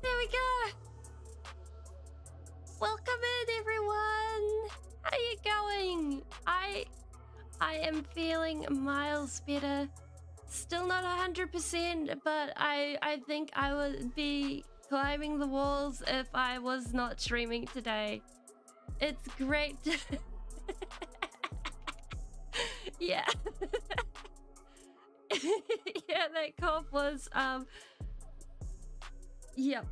There we go. Welcome in, everyone. How you going? I am feeling miles better. Still not 100%, but I think I would be climbing the walls if I was not streaming today. It's great. Yeah. Yeah, that cough was yep.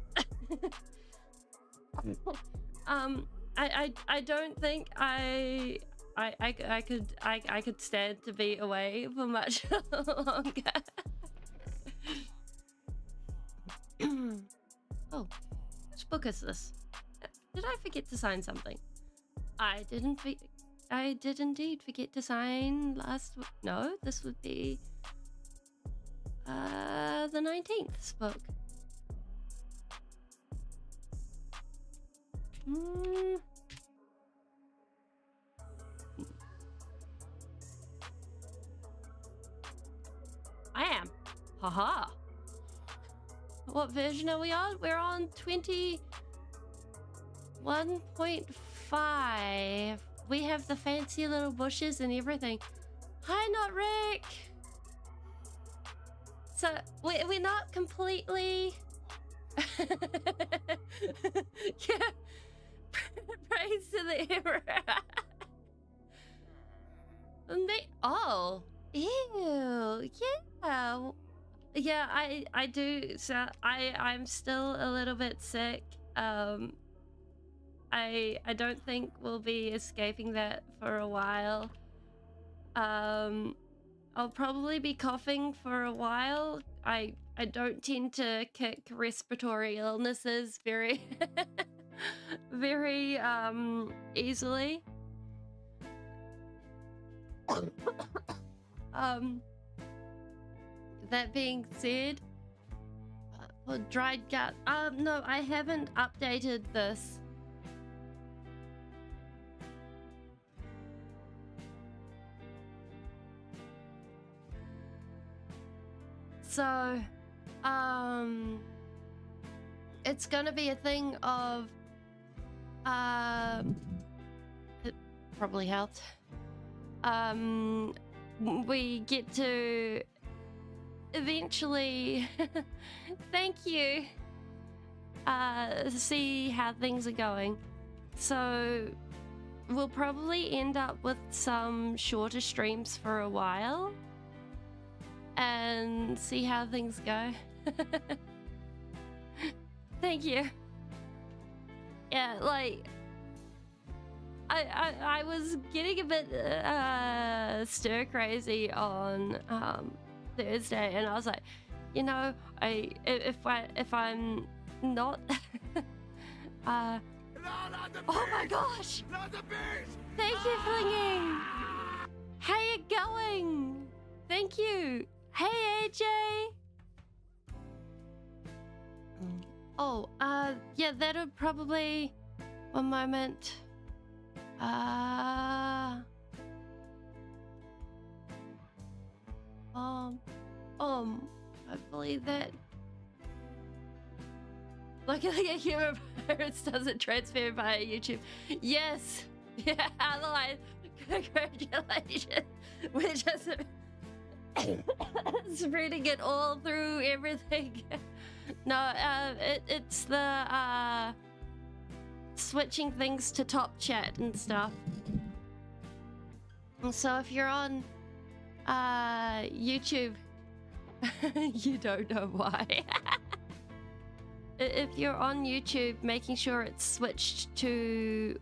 I don't think I could stand to be away for much longer. Oh, which book is this? Did I forget to sign something? I did indeed forget to sign last. No, this would be the 19th book. I am. Haha. What version are we on? We're on 21.5. We have the fancy little bushes and everything. Hi, Not Rick. So we're not completely. Yeah. Praise to the emperor. Oh, ew, yeah, yeah. I do. So I'm still a little bit sick. I don't think we'll be escaping that for a while. I'll probably be coughing for a while. I don't tend to kick respiratory illnesses very very easily. That being said, for dried gut, no, I haven't updated this. So, it's gonna be a thing of, it probably helped. We get to eventually, thank you, see how things are going. So, we'll probably end up with some shorter streams for a while. And see how things go. Thank you. Yeah, like I was getting a bit stir crazy on Thursday, and I was like, you know, if I'm not oh my gosh! Thank you, Flinging. How you going? Thank you. Hey, AJ. Oh, yeah, that'll probably... One moment. Hopefully that... Luckily, a human virus doesn't transfer via YouTube. Yes! Yeah, otherwise, congratulations. We're just spreading it all through everything. No, it's the switching things to top chat and stuff. So if you're on YouTube, you don't know why. If you're on YouTube, making sure it's switched to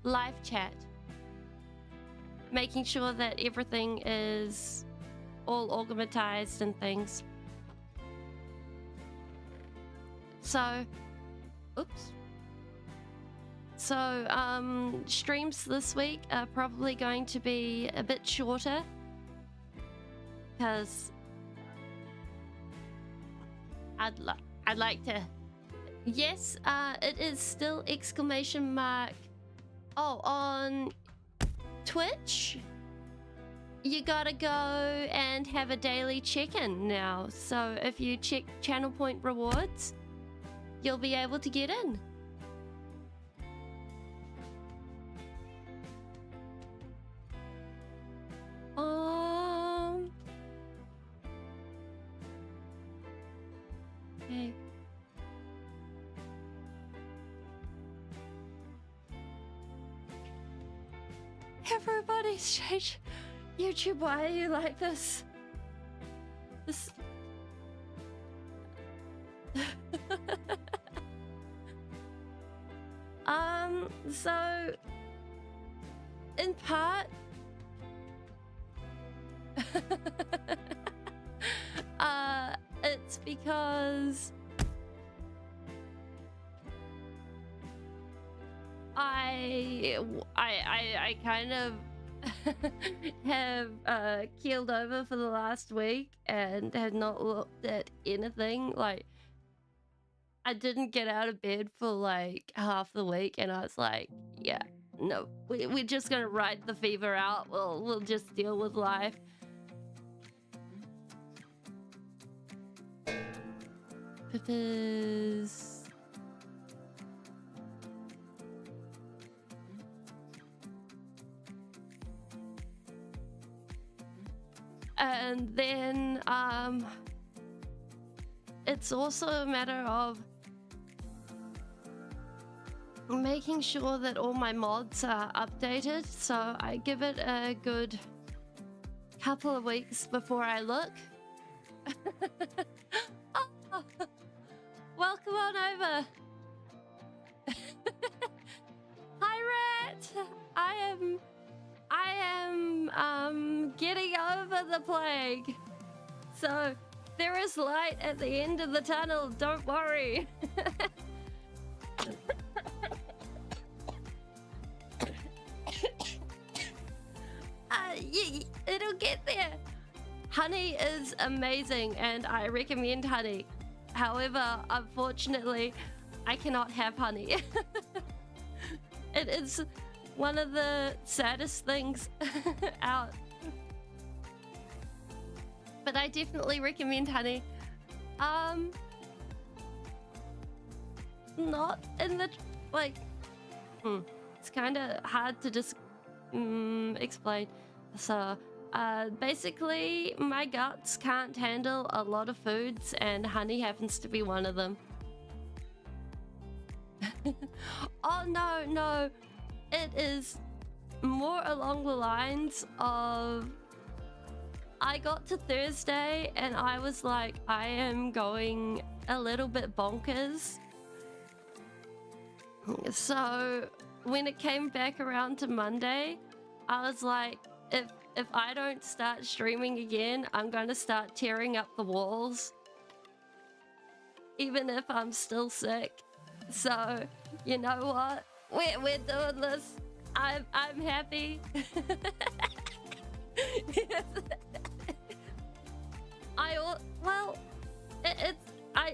live chat, making sure that everything is all organized and things. So, oops. So, streams this week are probably going to be a bit shorter because I'd like to. Yes, it is still exclamation mark. Oh, on Twitch, you gotta go and have a daily check-in now. So if you check channel point rewards, you'll be able to get in. Okay. Everybody's changed. YouTube, why are you like this? This... So... In part... it's because... I kind of have keeled over for the last week and had not looked at anything. Like, I didn't get out of bed for like half the week, and I was like, yeah, no, we're just gonna ride the fever out. We'll just deal with life. Because and then it's also a matter of making sure that all my mods are updated, so I give it a good couple of weeks before I look. Oh, welcome on over. Hi, Rat. I am getting over the plague, so there is light at the end of the tunnel, don't worry. It'll get there. Honey is amazing and I recommend honey. However, unfortunately, I cannot have honey. It is one of the saddest things out. But I definitely recommend honey. Not in the, like, it's kind of hard to just explain. So, basically, my guts can't handle a lot of foods, and honey happens to be one of them. Oh, no. It is more along the lines of I got to Thursday and I was like, I am going a little bit bonkers. So when it came back around to Monday, I was like, if I don't start streaming again, I'm going to start tearing up the walls, even if I'm still sick. So you know what? We're doing this. I'm happy.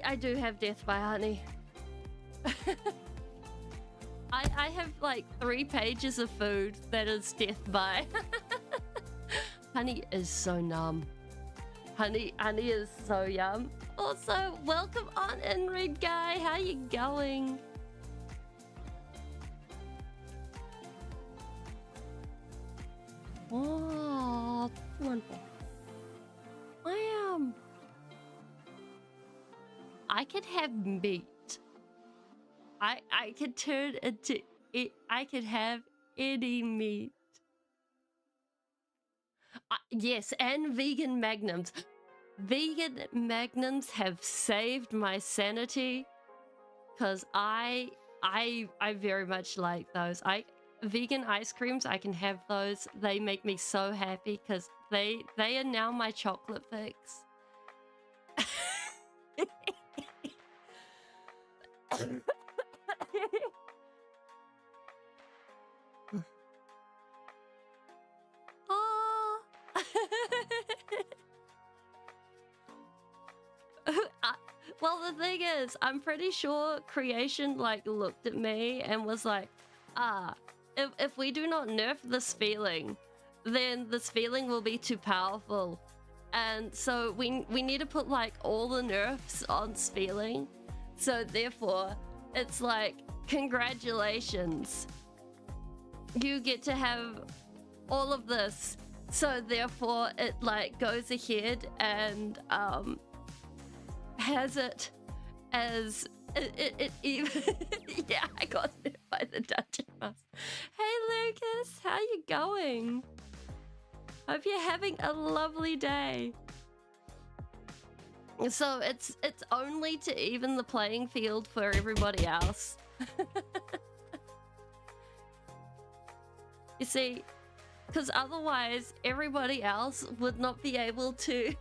I do have death by honey. I have like 3 pages of food that is death by. Honey is so numb. Honey is so yum. Also, welcome on in, Red Guy. How you going? Oh, wonderful. I could have meat. I could turn into it. I could have any meat. Yes, and vegan magnums. Vegan magnums have saved my sanity, because I very much like those. Vegan ice creams, I can have those. They make me so happy because they are now my chocolate fix. Oh. Well, the thing is, I'm pretty sure creation like looked at me and was like, if we do not nerf this feeling, then this feeling will be too powerful. And so we need to put like all the nerfs on Speeling. So therefore, it's like, congratulations. You get to have all of this. So therefore, it like goes ahead and has it as it even yeah, I got it by the dungeon master. Hey Lucas, how you going? Hope you're having a lovely day. So it's only to even the playing field for everybody else. You see, because otherwise everybody else would not be able to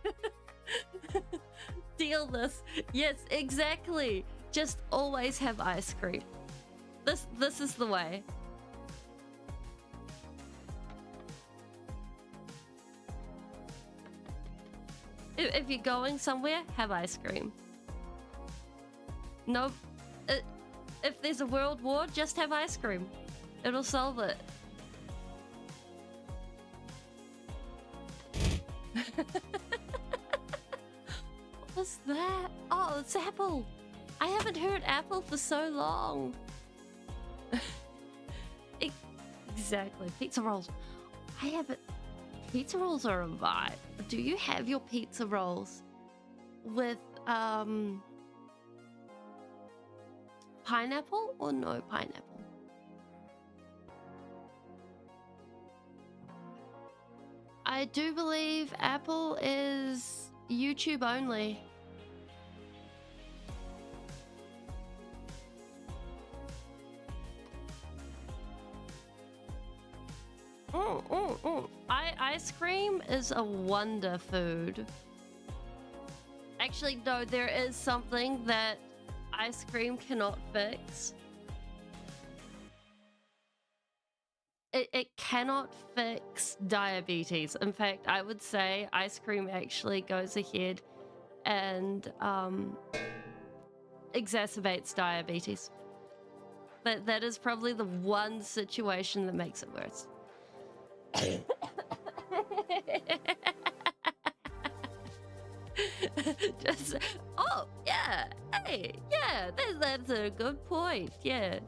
deal this. Yes, exactly. Just always have ice cream. This is the way. If you're going somewhere, have ice cream. No, if there's a world war, just have ice cream. It'll solve it. What's that? Oh, it's Apple. I haven't heard Apple for so long. Exactly. Pizza rolls. I haven't. Pizza rolls are a vibe. Do you have your pizza rolls with pineapple or no pineapple? I do believe Apple is YouTube only. Ice cream is a wonder food. Actually, no, there is something that ice cream cannot fix. It cannot fix diabetes. In fact, I would say ice cream actually goes ahead and exacerbates diabetes. But that is probably the one situation that makes it worse. Just, oh yeah, hey, yeah, that's a good point. Yes.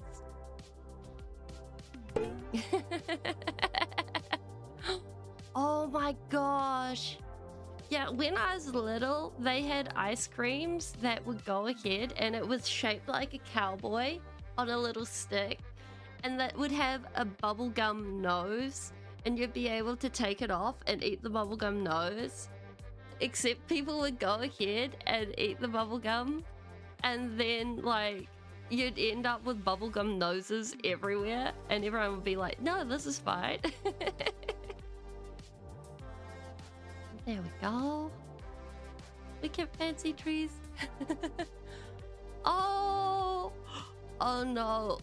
Oh my gosh. Yeah, when I was little, they had ice creams that would go ahead and it was shaped like a cowboy on a little stick, and that would have a bubblegum nose, and you'd be able to take it off and eat the bubblegum nose. Except people would go ahead and eat the bubblegum, and then like you'd end up with bubblegum noses everywhere, and everyone would be like, no, this is fine. There we go. We get fancy trees. Oh no.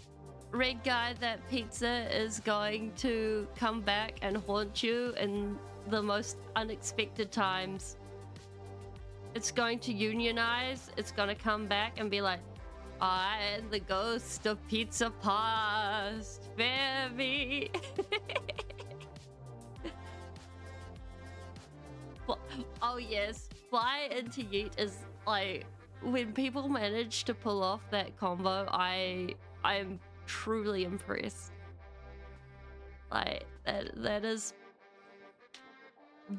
Red guy, that pizza is going to come back and haunt you in the most unexpected times. It's going to unionize. It's going to come back and be like, I am the ghost of pizza past. Spare me. Oh yes, fly into yeet is like, when people manage to pull off that combo, I'm truly impressed. Like that is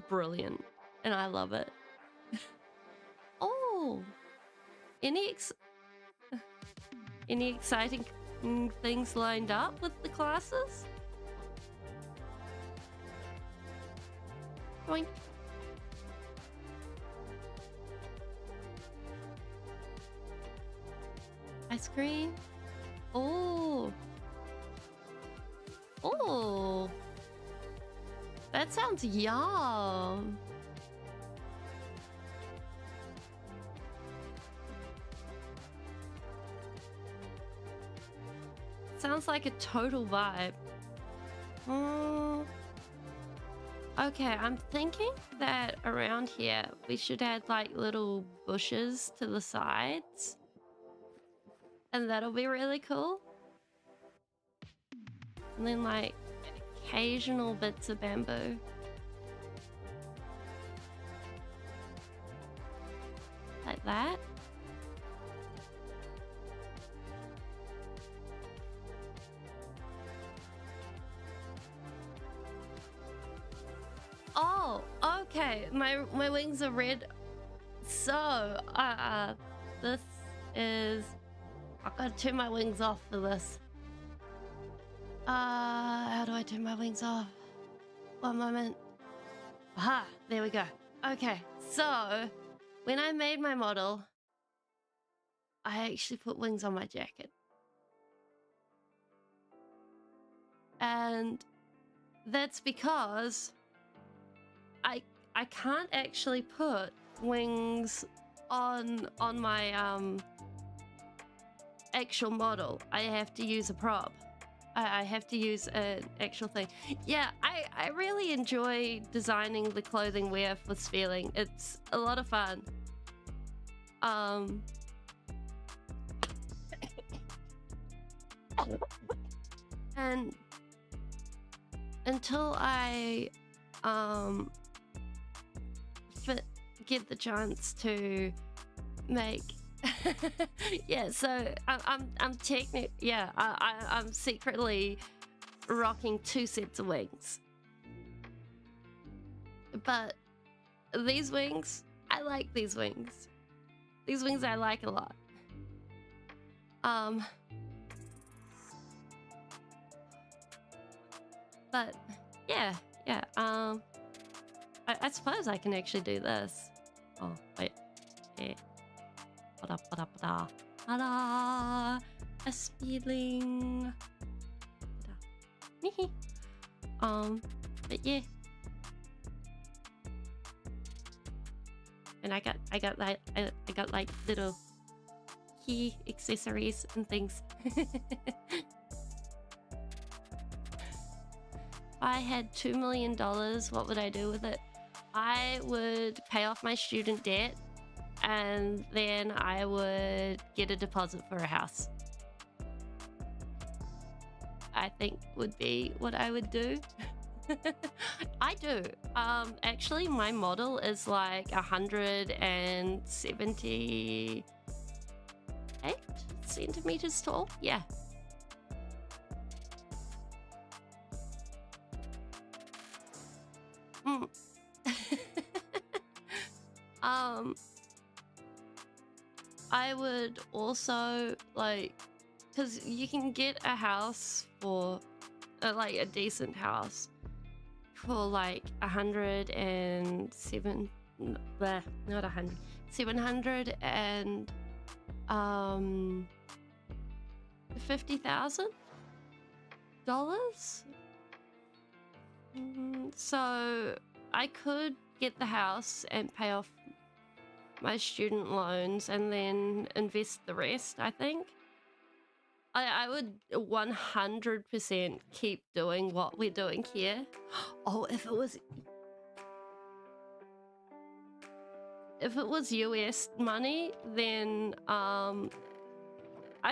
brilliant, and I love it. Oh, any exciting things lined up with the classes? Boink. Ice cream. Oh. Oh. That sounds yum. Sounds like a total vibe. Okay, I'm thinking that around here we should add like little bushes to the sides. And that'll be really cool. And then like occasional bits of bamboo. Like that. Oh, okay. My wings are red. So, this is... I've got to turn my wings off for this. How do I turn my wings off? One moment. Aha, there we go. Okay, so when I made my model, I actually put wings on my jacket. And that's because I can't actually put wings on my actual model. I have to use a prop. I have to use an actual thing. Yeah, I really enjoy designing the clothing wear for Speeling. It's a lot of fun. And until I get the chance to make yeah, so I'm I'm secretly rocking 2 sets of wings, but these wings, I like these wings. These wings I like a lot. But yeah, I suppose I can actually do this. Oh wait, yeah. Ta-da! A Speeling. But yeah. And I got like little key accessories and things. If I had $2 million, what would I do with it? I would pay off my student debt, and then I would get a deposit for a house. I think would be what I would do. I do. Actually, my model is like 178 centimeters tall. Yeah. I would also like, because you can get a house for like a decent house for like 107, not 100, 700 and $50,000. So I could get the house and pay off my student loans and then invest the rest, I think. I would 100% keep doing what we're doing here. Oh, if it was US money, then I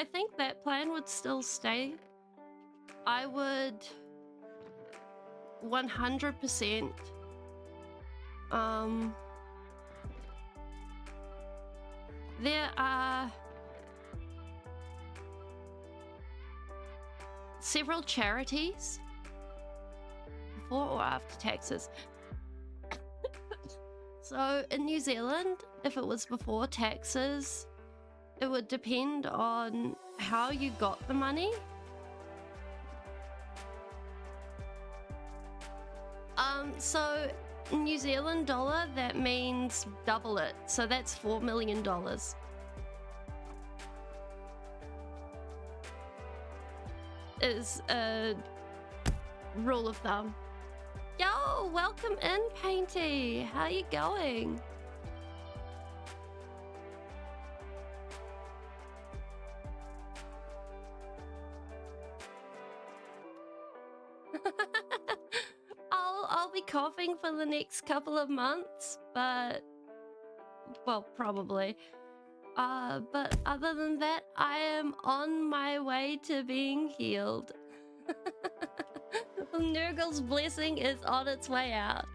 think that plan would still stay. I would 100% there are several charities before or after taxes. So in New Zealand, if it was before taxes, it would depend on how you got the money. So New Zealand dollar, that means double it. So that's $4 million. Is a rule of thumb. Yo, welcome in, Painty. How you going? I'll be coughing for the next couple of months, but well, probably. But other than that, I am on my way to being healed. Nurgle's blessing is on its way out.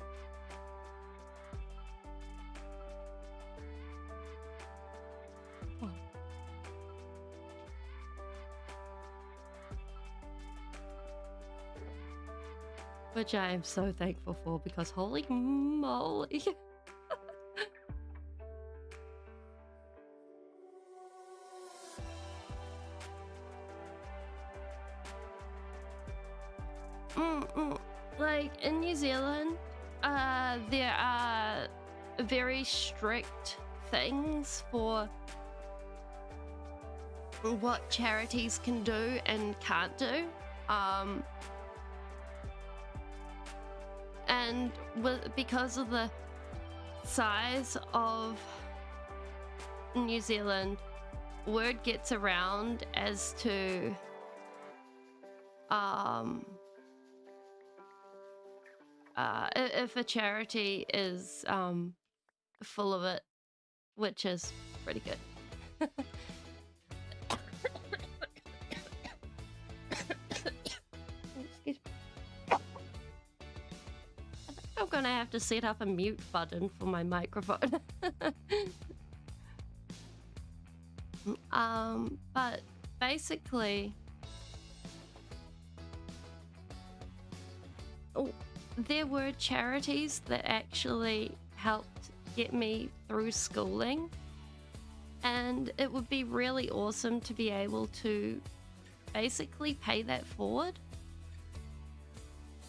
Which I am so thankful for, because holy moly. Like in New Zealand, there are very strict things for what charities can do and can't do. And because of the size of New Zealand, word gets around as to if a charity is full of it, which is pretty good. I'm gonna have to set up a mute button for my microphone. But basically, there were charities that actually helped get me through schooling, and it would be really awesome to be able to basically pay that forward.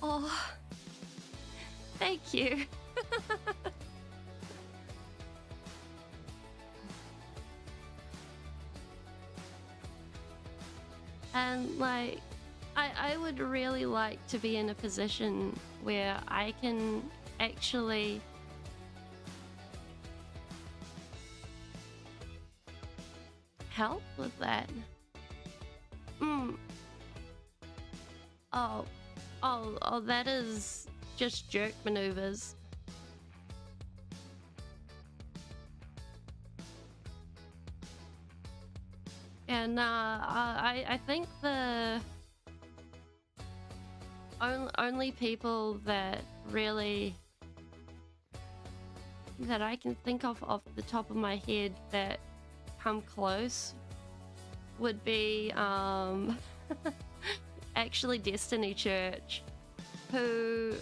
Oh, thank you. And like, I would really like to be in a position where I can actually help with that. Oh, that is just jerk maneuvers. And I think the only people that really that I can think of off the top of my head that come close would be actually Destiny Church, who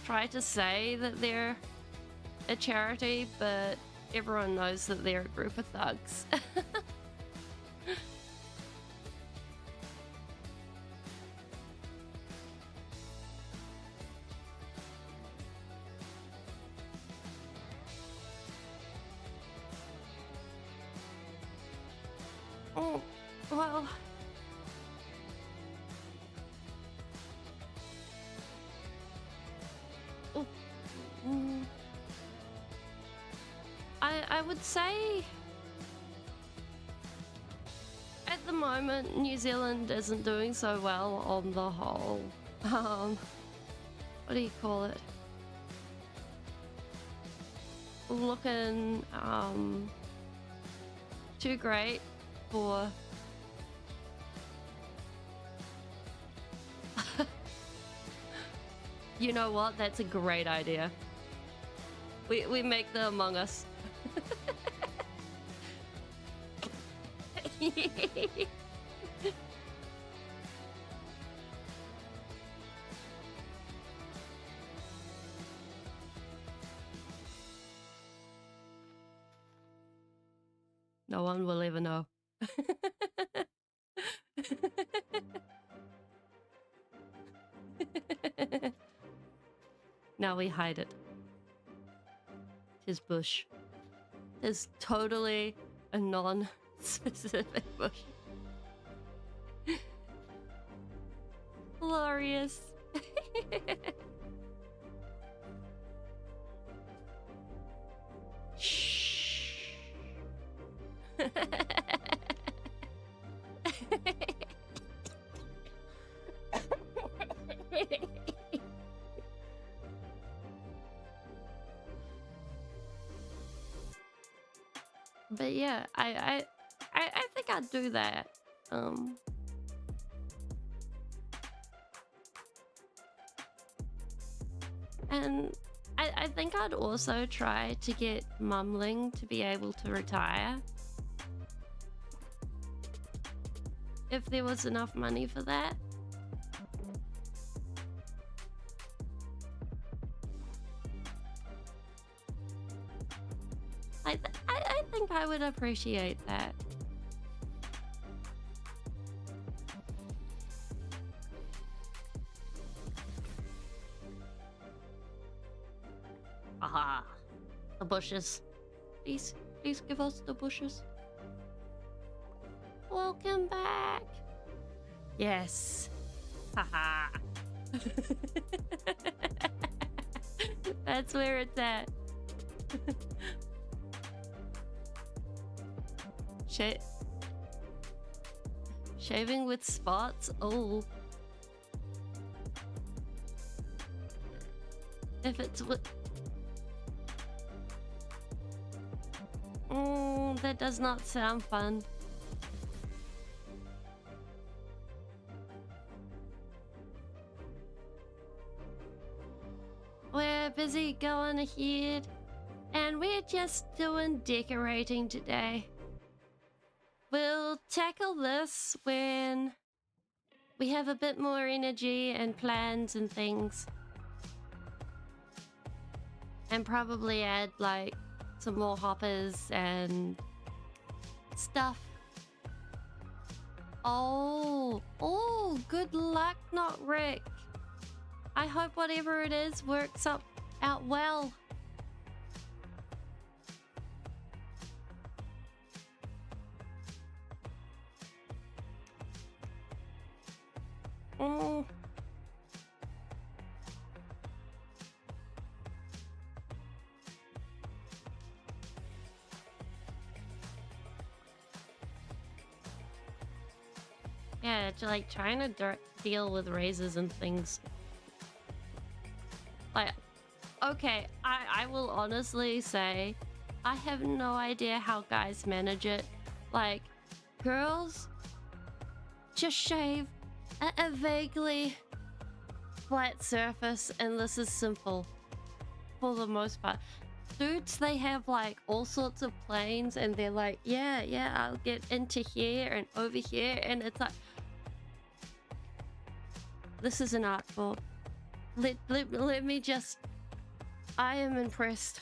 try to say that they're a charity, but everyone knows that they're a group of thugs. Oh, well... Oh, I would say... At the moment, New Zealand isn't doing so well on the whole. What do you call it? Looking, too great for... You know what? That's a great idea. We make the Among Us. No one will ever know. Now we hide it. His bush. There's totally a non-specific bush. Glorious. Shh. But yeah, I think I'd do that. And I think I'd also try to get Mumling to be able to retire. If there was enough money for that. I think I would appreciate that. Aha! The bushes. Please give us the bushes. Welcome back. Yes. Haha. That's where it's at. Shaving with spots? Oh. If it's with... Oh, that does not sound fun. We're busy going ahead, and we're just doing decorating today. We'll tackle this when we have a bit more energy and plans and things. And probably add like some more hoppers and stuff. Oh, good luck, not Rick. I hope whatever it is works out well. Oh. Yeah, it's like trying to deal with raises and things. Like, okay, I will honestly say, I have no idea how guys manage it. Like, girls just shave a vaguely flat surface, and this is simple for the most part. Dudes, they have like all sorts of planes, and they're like, yeah, I'll get into here and over here, and it's like, this is an art form. Let me just... I am impressed.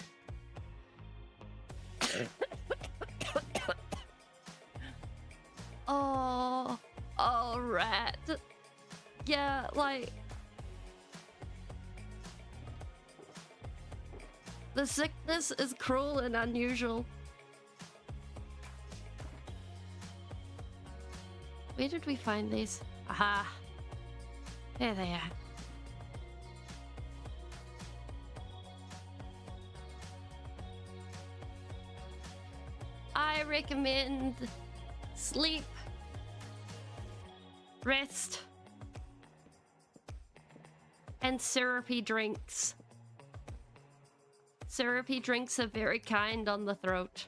Oh, rat. Yeah, like... The sickness is cruel and unusual. Where did we find these? Aha. There they are. I recommend sleep, rest, and syrupy drinks. Syrupy drinks are very kind on the throat.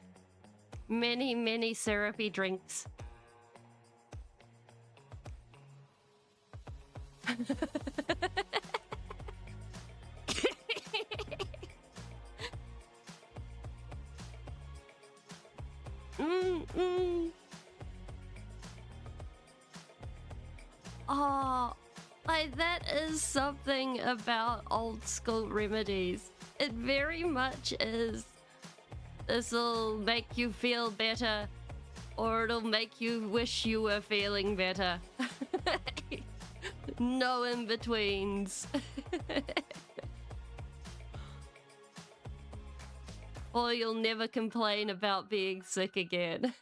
Many, many syrupy drinks. Oh, like that is something about old school remedies. It very much is. This'll make you feel better, or it'll make you wish you were feeling better. No in-betweens. Or you'll never complain about being sick again.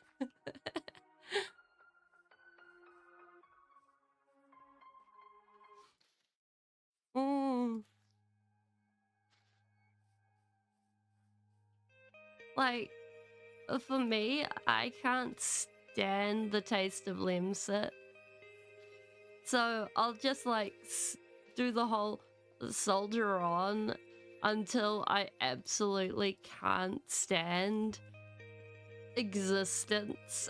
Like, for me, I can't stand the taste of lemsip. So I'll just like do the whole soldier on until I absolutely can't stand existence.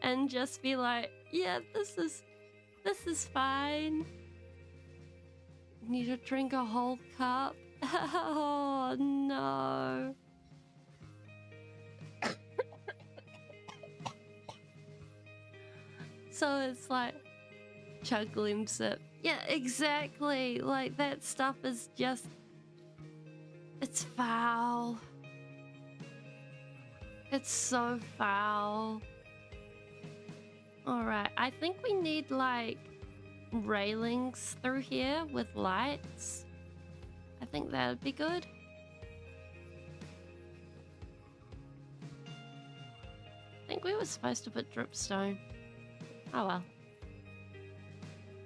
And just be like, yeah, this is fine. Need to drink a whole cup. Oh no. So it's like chug lemsip. Yeah, exactly. Like that stuff is just, it's foul. It's so foul. Alright, I think we need like railings through here with lights. I think that would be good. I think we were supposed to put dripstone. Oh well.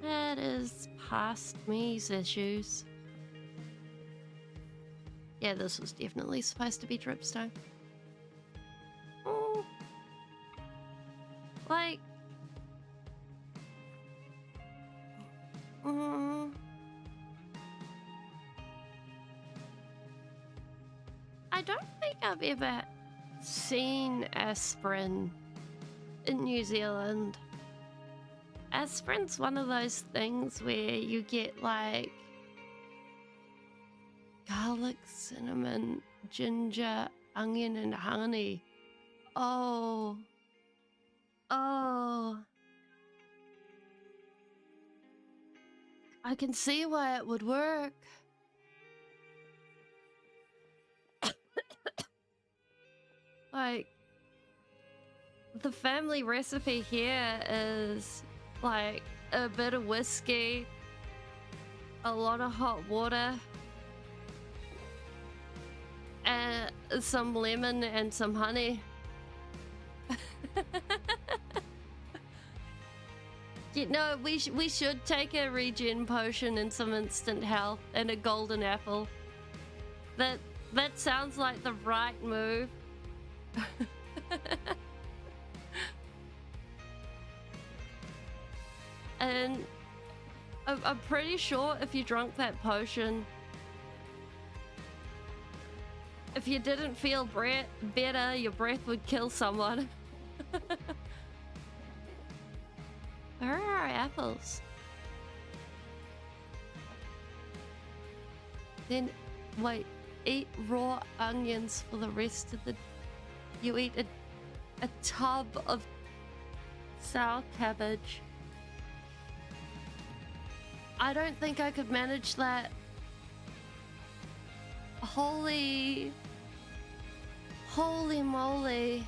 That is past me's issues. Yeah, this was definitely supposed to be dripstone. Like... I don't think I've ever seen aspirin in New Zealand. Aspirin's one of those things where you get like garlic, cinnamon, ginger, onion, and honey. Oh. I can see why it would work. Like, the family recipe here is like a bit of whiskey, a lot of hot water, and some lemon and some honey. You know, we should take a regen potion and some instant health and a golden apple. That sounds like the right move. And I'm pretty sure if you drank that potion, if you didn't feel better, your breath would kill someone. Where are our apples? Then, wait, eat raw onions for the rest of the... You eat a tub of sour cabbage. I don't think I could manage that. Holy moly.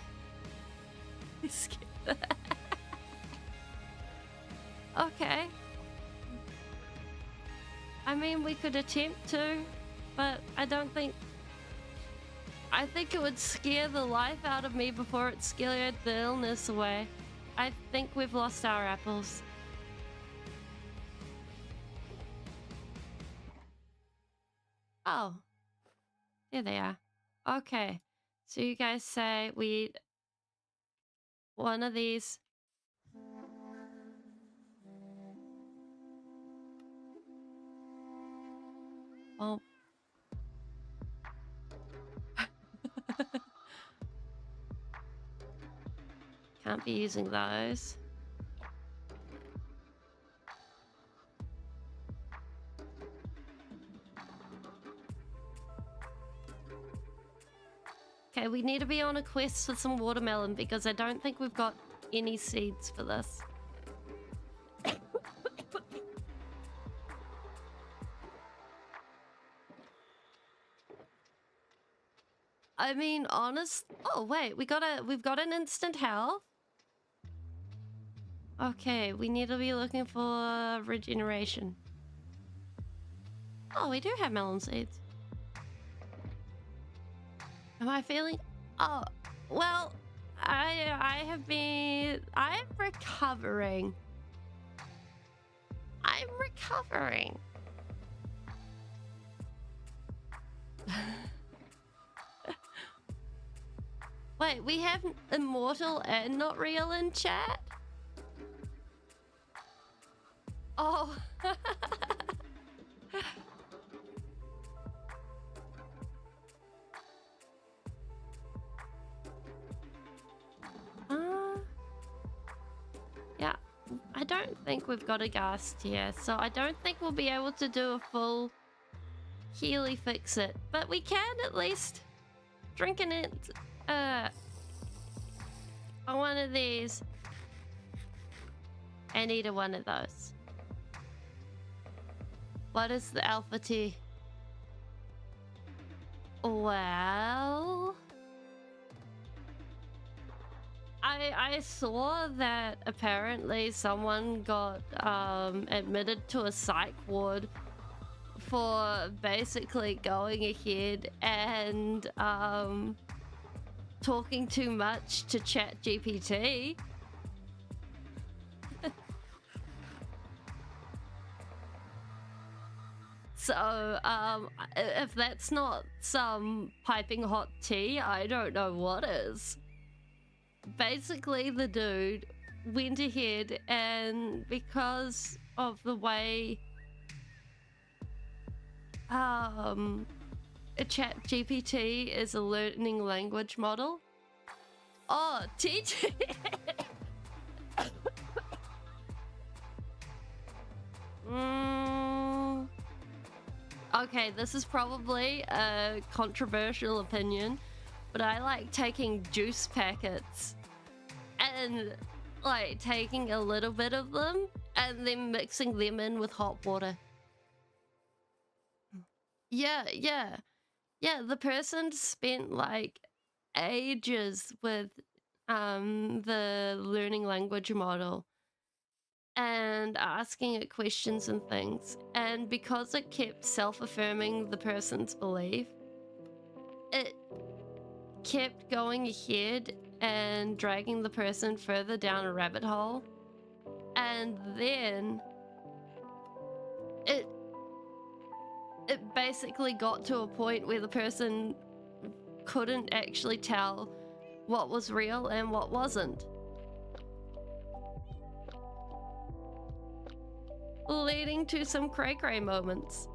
Okay. I mean, we could attempt to, but I don't think... I think it would scare the life out of me before it scared the illness away. I think we've lost our apples. Oh, there they are. Okay, so you guys say we eat one of these. Oh. Can't be using those. Okay, we need to be on a quest for some watermelon because I don't think we've got any seeds for this. I mean, oh wait, we've got an instant health. Okay, we need to be looking for regeneration. Oh, we do have melon seeds. Am I feeling? Oh, well, I'm recovering. I'm recovering. Wait, we have immortal and not real in chat? Oh. Yeah, I don't think we've got a ghast here, so I don't think we'll be able to do a full Healy fix it, but we can at least drink it on one of these and eat one of those. What is the alpha tea? Well, I saw that apparently someone got admitted to a psych ward for basically going ahead and talking too much to ChatGPT. So if that's not some piping hot tea, I don't know what is. Basically, the dude went ahead and because of the way ChatGPT is a learning language model. Oh, teach. Okay, this is probably a controversial opinion, but I like taking juice packets and like taking a little bit of them and then mixing them in with hot water. Yeah, the person spent like ages with the learning language model and asking it questions and things, and because it kept self-affirming the person's belief, it kept going ahead and dragging the person further down a rabbit hole, and then it basically got to a point where the person couldn't actually tell what was real and what wasn't, leading to some cray-cray moments.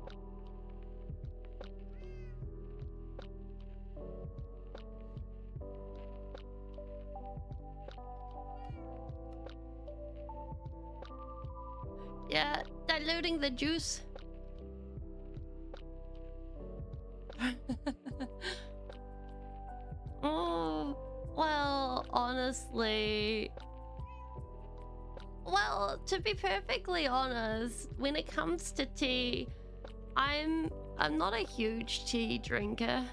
Yeah, diluting the juice. Oh, well, honestly, well, to be perfectly honest, when it comes to tea, I'm not a huge tea drinker.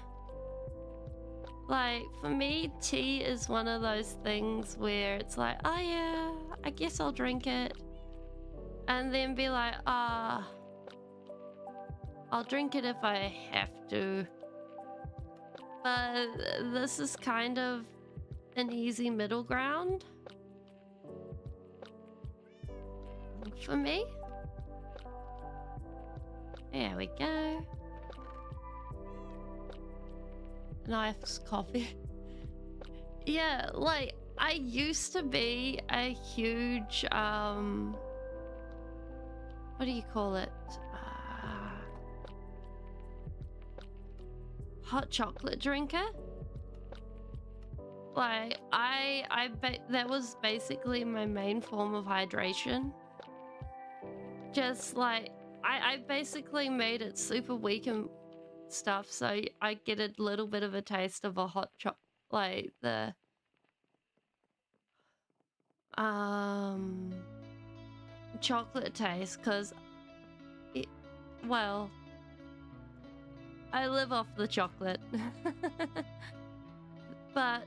Like, for me, tea is one of those things where it's like, oh yeah, I guess I'll drink it. And then be like, I'll drink it if I have to. But this is kind of an easy middle ground. for me. There we go. Nice coffee. Yeah, like I used to be a huge what do you call it? Hot chocolate drinker. Like that was basically my main form of hydration. Just like I basically made it super weak and stuff, so I get a little bit of a taste of a hot like the chocolate taste, because well, I live off the chocolate. But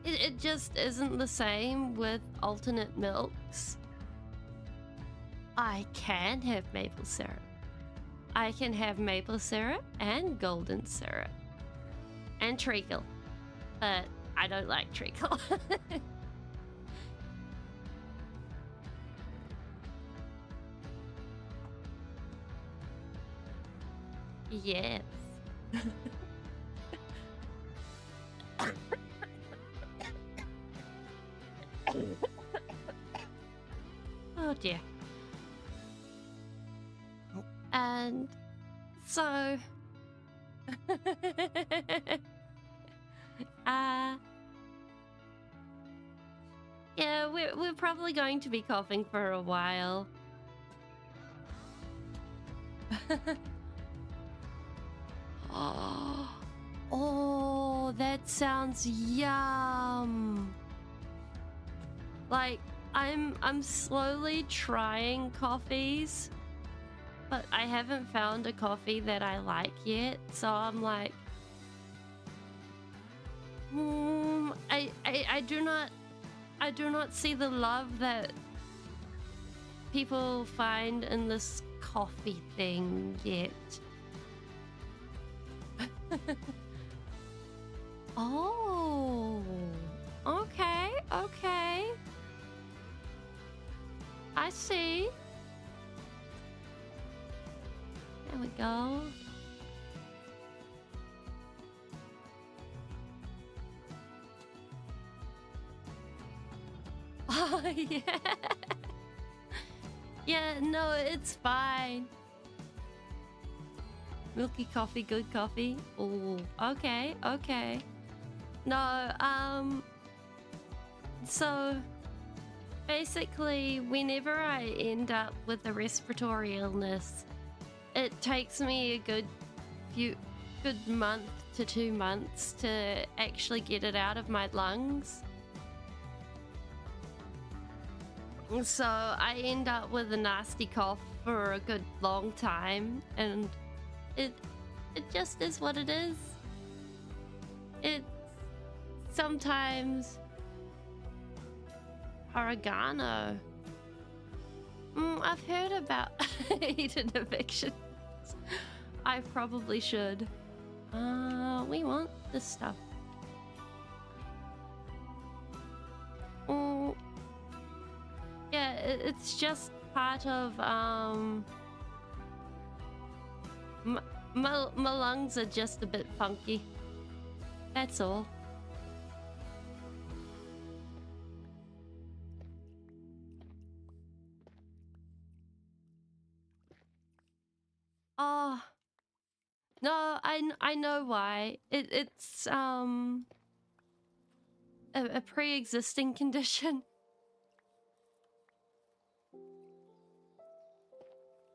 it just isn't the same with alternate milks. I can have maple syrup. I can have maple syrup and golden syrup and treacle, but I don't like treacle. Yes. Oh dear. And so yeah, we're probably going to be coughing for a while. Oh, that sounds yum. Like I'm slowly trying coffees, but I haven't found a coffee that I like yet. So I'm like, I do not see the love that people find in this coffee thing yet. Oh, okay, okay. I see. There we go. Oh, yeah. Yeah, no, it's fine. Milky coffee, good coffee. Oh, okay, okay. No, so basically whenever I end up with a respiratory illness, it takes me a good month to 2 months to actually get it out of my lungs. So I end up with a nasty cough for a good long time, and it just is what it is. It sometimes oregano. I've heard about heated evictions. I probably should. We want this stuff. Yeah, it's just part of my lungs are just a bit funky. That's all. Oh no, I know why. It's a pre-existing condition.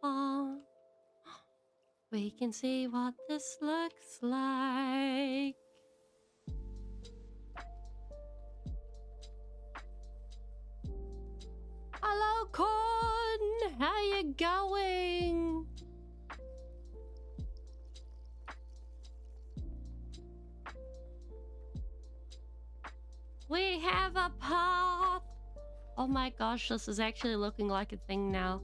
Oh, we can see what this looks like. Hello, Corn. How you going? We have a path. Oh my gosh, this is actually looking like a thing now.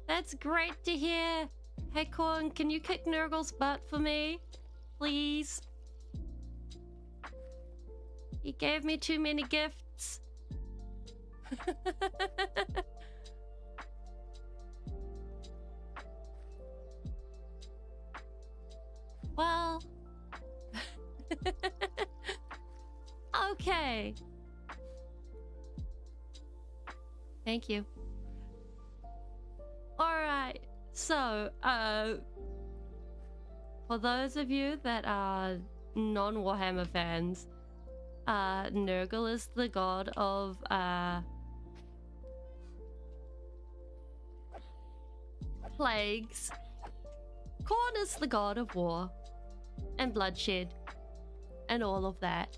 That's great to hear. Hey Corn, can you kick Nurgle's butt for me? Please? He gave me too many gifts. Well... okay. Thank you. Alright, so, for those of you that are non-Warhammer fans, Nurgle is the god of, plagues. Khorne is the god of war and bloodshed and all of that.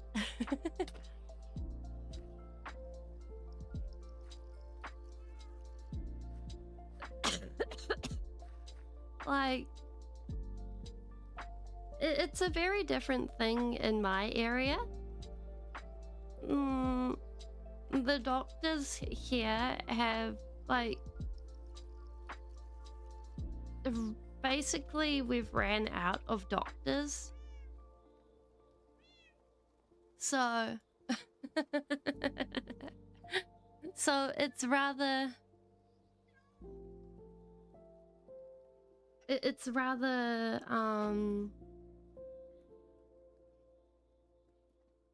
Like, it's a very different thing in my area. The doctors here have, like, basically we've ran out of doctors. So so it's rather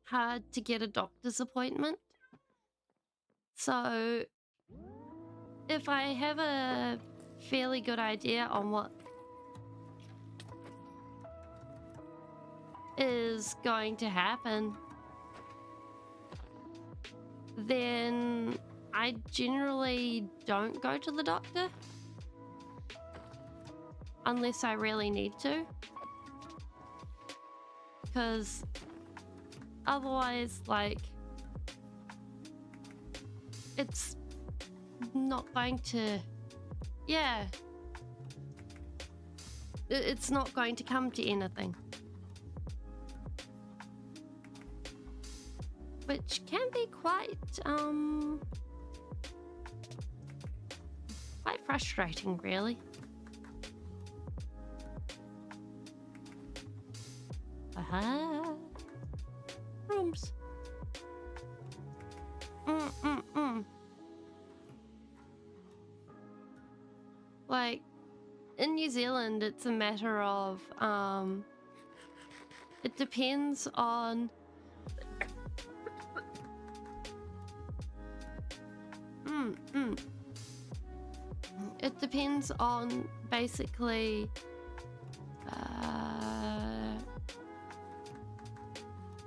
hard to get a doctor's appointment. So if I have a fairly good idea on what is going to happen, then I generally don't go to the doctor unless I really need to, because otherwise, like, it's not going to, yeah, it's not going to come to anything, which can be quite frustrating, really. Aha. Rooms. Like, in New Zealand, it's a matter of, it depends on it depends on basically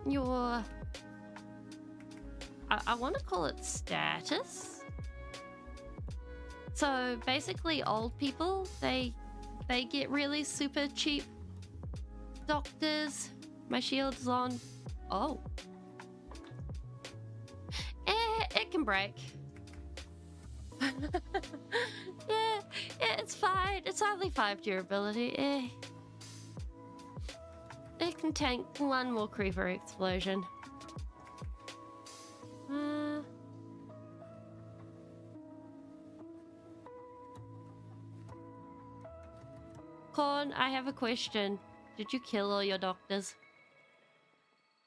your, I want to call it status. So basically old people, they get really super cheap doctors. My shield's on. Oh. It can break. yeah, it's fine. It's only 5 durability. It can tank one more creeper explosion. Khorne, I have a question. Did you kill all your doctors?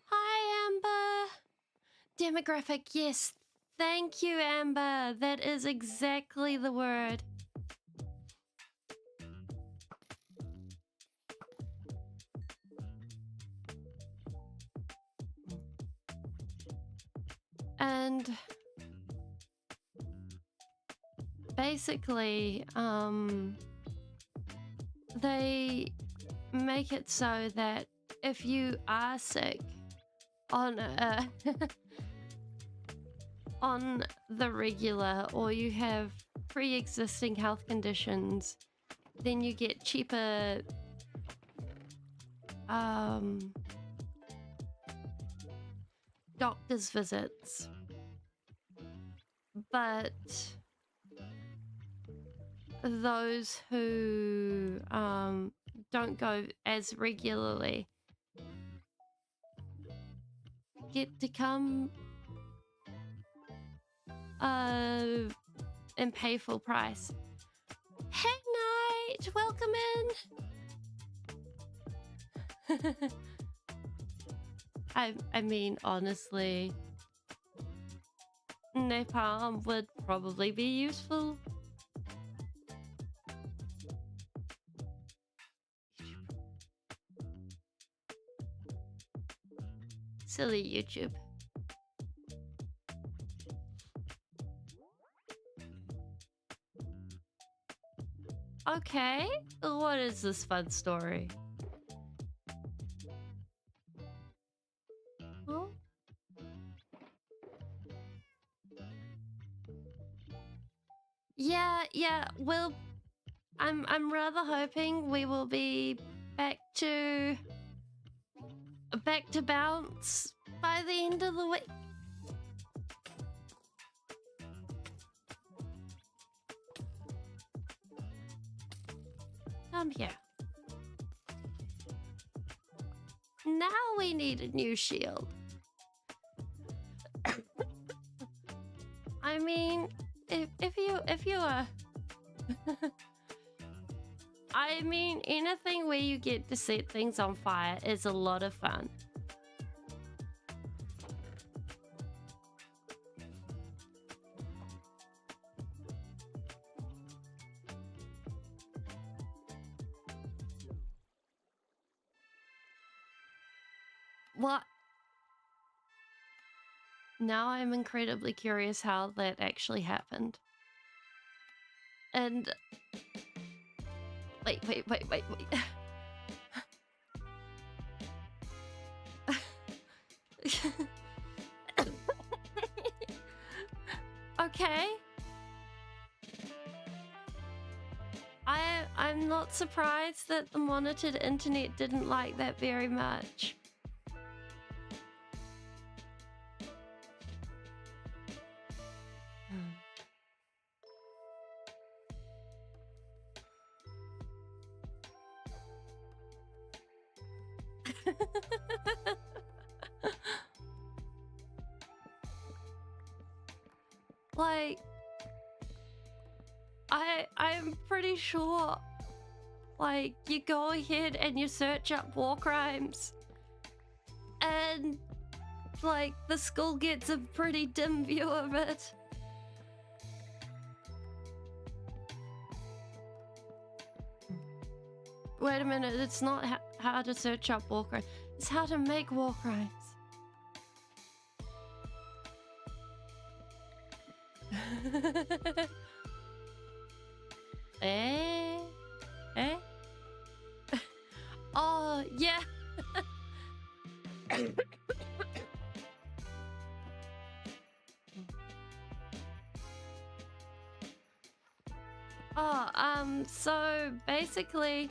Hi, Amber. Demographic, yes. Thank you, Amber. That is exactly the word. And basically, they make it so that if you are sick on a on the regular, or you have pre-existing health conditions, then you get cheaper doctor's visits. But those who don't go as regularly get to come and pay full price. Hey, Night! Yeet, welcome in. I mean, honestly, napalm would probably be useful. Silly YouTube. Okay, what is this fun story? Huh? Yeah, well, I'm rather hoping we will be back to bounce by the end of the week. Come here. Now we need a new shield. I mean, if you are I mean, anything where you get to set things on fire is a lot of fun. What? Now I'm incredibly curious how that actually happened. And wait. Okay. I'm not surprised that the monitored internet didn't like that very much. Like, I'm pretty sure, like, you go ahead and you search up war crimes, and, like, the school gets a pretty dim view of it. Wait a minute, it's not how to search up war crimes, it's how to make war crimes. Eh? Oh, yeah. Oh, so basically,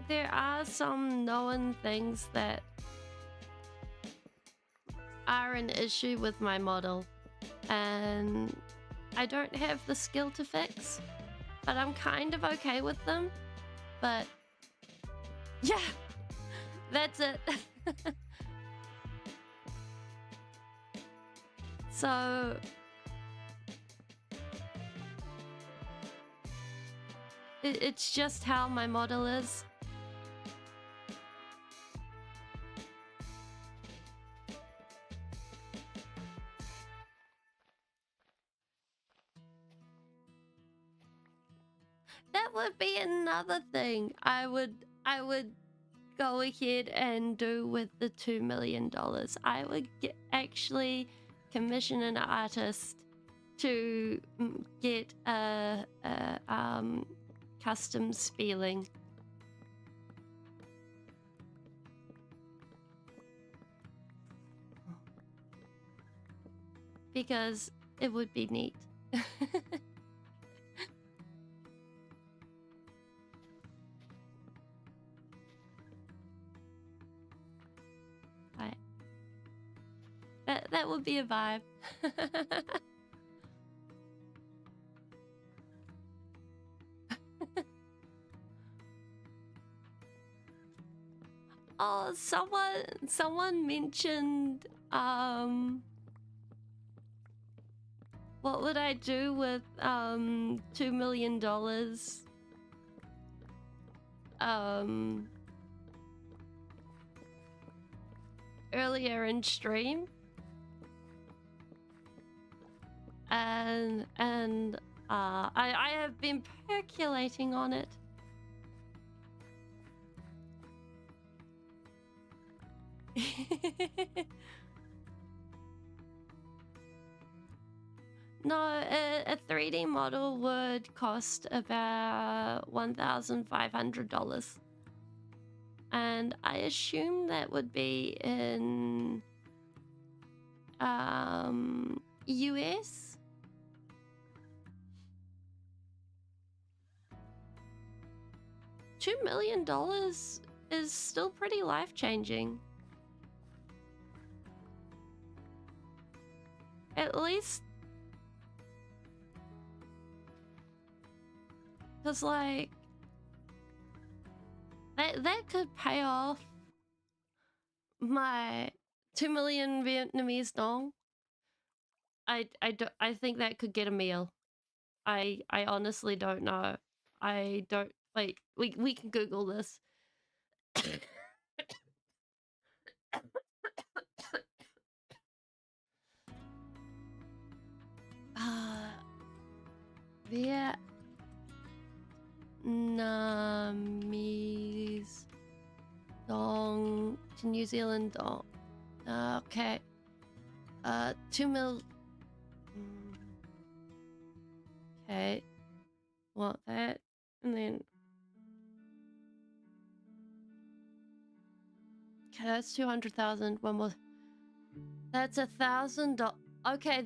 there are some known things that are an issue with my model, and I don't have the skill to fix, but I'm kind of okay with them. But yeah, that's it. So it's just how my model is. That would be another thing I would go ahead and do with the $2 million. I would actually commission an artist to get a custom Speeling. Because it would be neat. Right. That would be a vibe. Oh, someone mentioned What would I do with $2 million earlier in stream? And I have been percolating on it. No, a 3D model would cost about $1,500. And I assume that would be in US. $2 million is still pretty life-changing. At least, because like that could pay off my 2 million Vietnamese dong. I think that could get a meal. I honestly don't know. I don't like we can Google this. Vietnamese dong to New Zealand dong. Okay. 2 mil. Okay. Want that, and then. Okay, that's 200,000. One more. That's $1,000. Okay.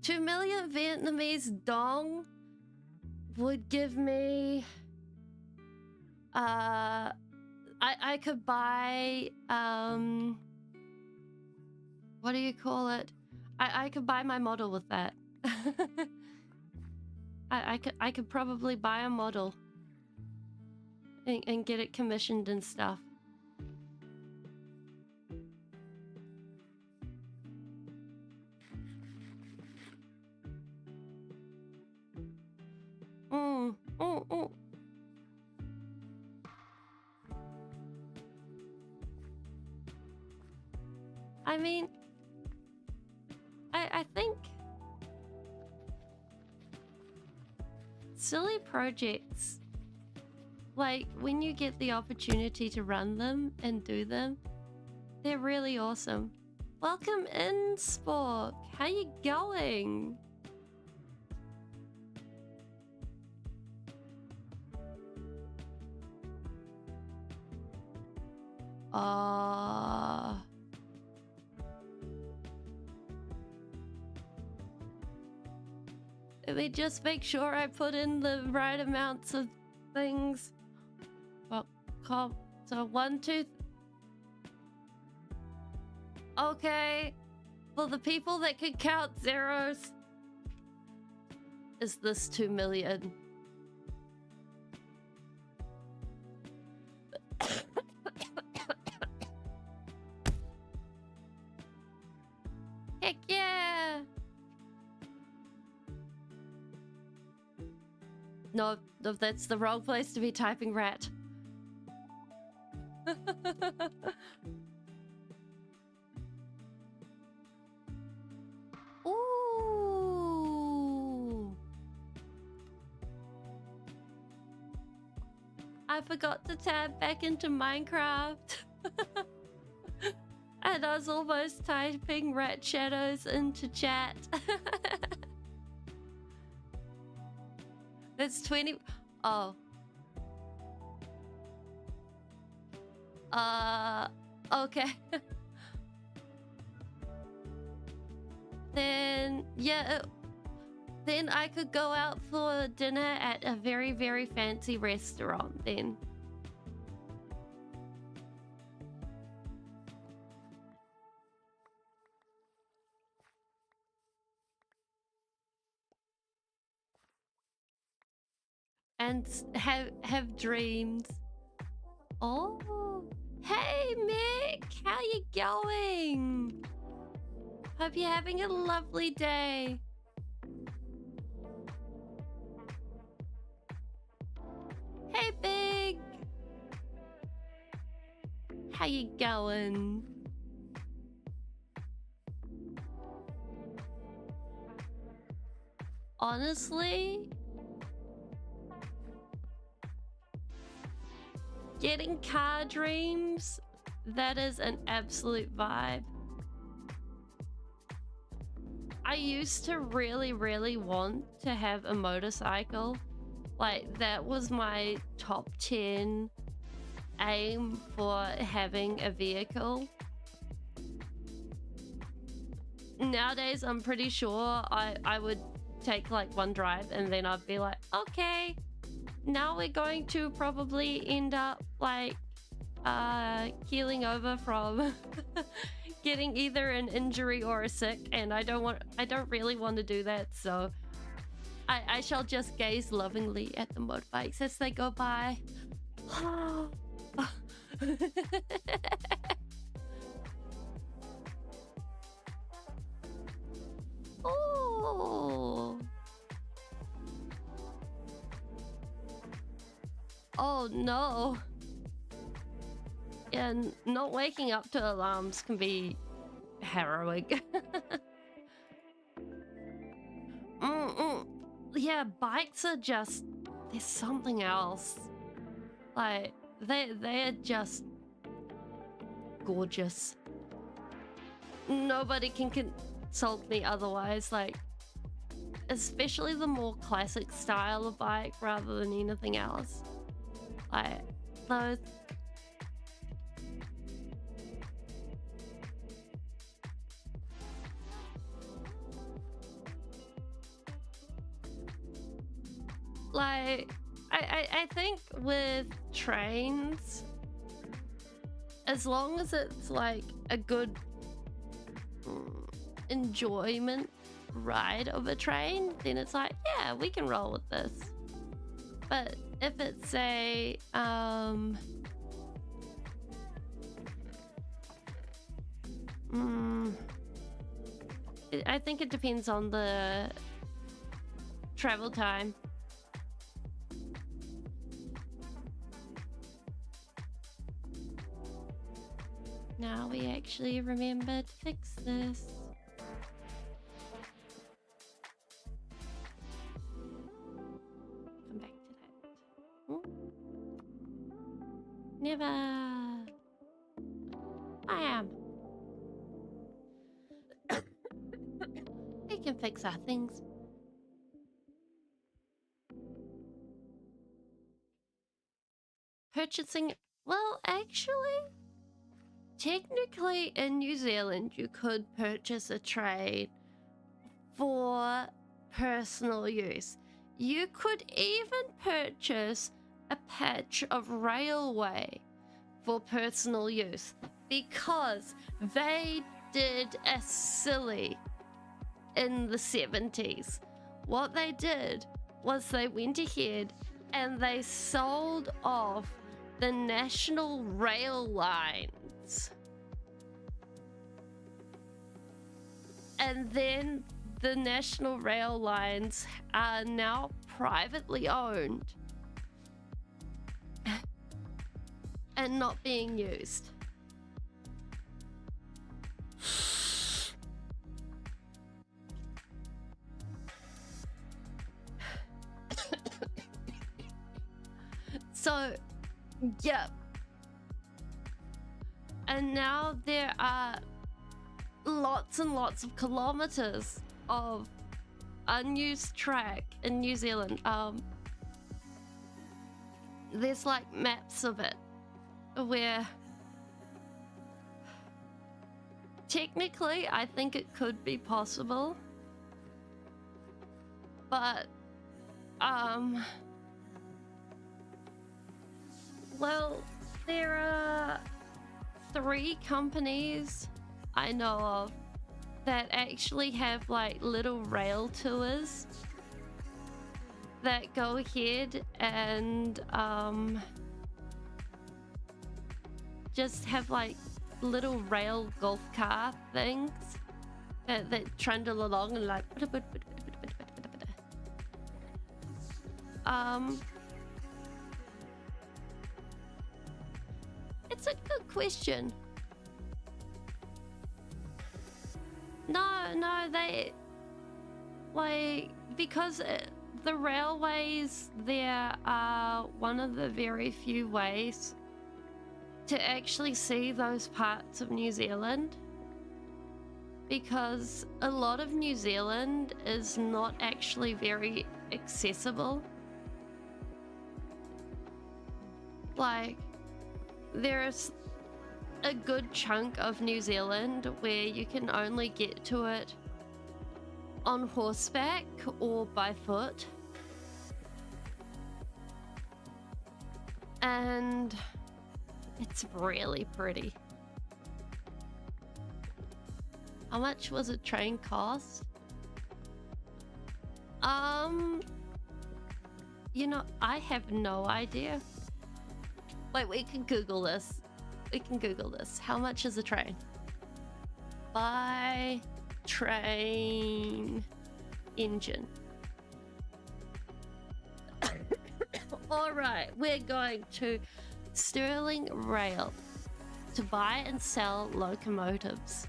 2 million Vietnamese dong would give me I could buy what do you call it? I could buy my model with that. I could probably buy a model and get it commissioned and stuff. I mean, I think silly projects, like when you get the opportunity to run them and do them, they're really awesome. Welcome in, Spork. How you going? Let me just make sure I put in the right amounts of things. Well, so 1, 2. Okay. For the people that can count zeros, is this 2 million? Heck yeah! No, that's the wrong place to be typing rat. Ooh! I forgot to tab back into Minecraft. And I was almost typing rat shadows into chat. It's 20. Oh. Okay. Then, yeah. Then I could go out for dinner at a very, very fancy restaurant then. And have dreams. Oh, hey Mick, how you going? Hope you're having a lovely day. Hey, Big. How you going? Honestly, getting car dreams, that is an absolute vibe. I used to really want to have a motorcycle. Like, that was my top 10 aim for having a vehicle. Nowadays, I'm pretty sure I would take like one drive and then I'd be like, okay, now we're going to probably end up like keeling over from getting either an injury or a sick, and I don't really want to do that, so I shall just gaze lovingly at the motorbikes as they go by. Oh. Oh no. And not waking up to alarms can be harrowing. Yeah, bikes are just, there's something else. Like, they're just gorgeous. Nobody can consult me otherwise. Like, especially the more classic style of bike rather than anything else. Like, those. Like, I think with trains, as long as it's like a good enjoyment ride of a train, then it's like, yeah, we can roll with this. But if it's a I think it depends on the travel time. Now we actually remember to fix this. Come back to that. Never. I am. We can fix our things. Purchasing, well, actually, technically in New Zealand you could purchase a train for personal use. You could even purchase a patch of railway for personal use, because they did a silly in the 70s. What they did was they went ahead and they sold off the national rail lines. And then the national rail lines are now privately owned and not being used. So, yeah. And now there are lots and lots of kilometers of unused track in New Zealand. There's like maps of it where technically I think it could be possible, but well, there are 3 companies I know of that actually have like little rail tours that go ahead and just have like little rail golf cart things that trundle along and like it's a good question. No, they like because the railways there are one of the very few ways to actually see those parts of New Zealand, because a lot of New Zealand is not actually very accessible. Like, there's a good chunk of New Zealand where you can only get to it on horseback or by foot. And it's really pretty. How much was a train cost? You know, I have no idea. Wait, we can Google this. We can Google this. How much is a train? By train engine. All right, we're going to Sterling Rail to buy and sell locomotives.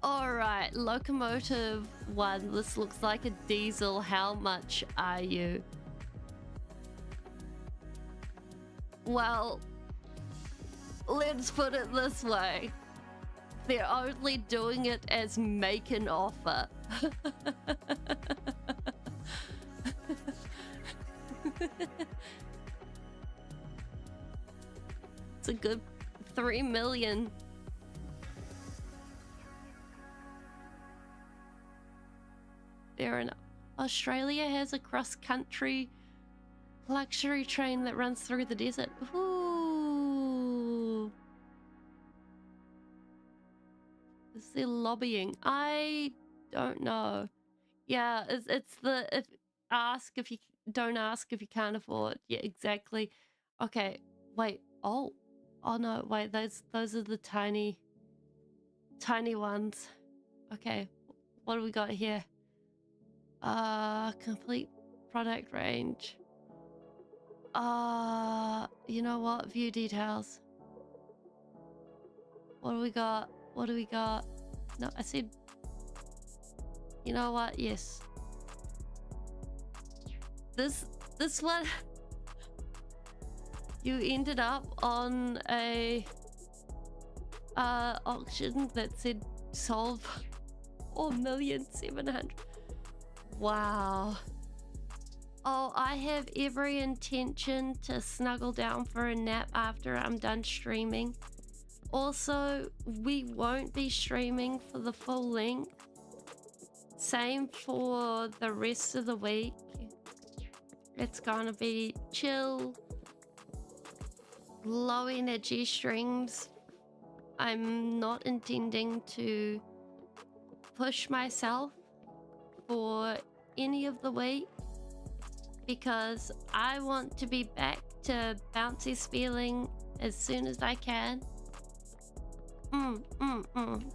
All right, locomotive one. This looks like a diesel. How much are you? Well, let's put it this way. They're only doing it as make an offer. It's a good 3 million. Fair enough. Australia has a cross-country luxury train that runs through the desert. Ooh. Is there lobbying? I don't know. Yeah, it's the if you don't ask if you can't afford. Yeah, exactly. Okay, wait. Oh no, wait. Those are the tiny ones. Okay, what do we got here? Complete product range. You know what? View details. What do we got? What do we got? No, I said. You know what? Yes. This one. You ended up on a auction that said sold for 4,700,000. Wow. Oh, I have every intention to snuggle down for a nap after I'm done streaming. Also, we won't be streaming for the full length. Same for the rest of the week. It's gonna be chill, low energy streams. I'm not intending to push myself for any of the week because I want to be back to bouncy Speeling as soon as I can.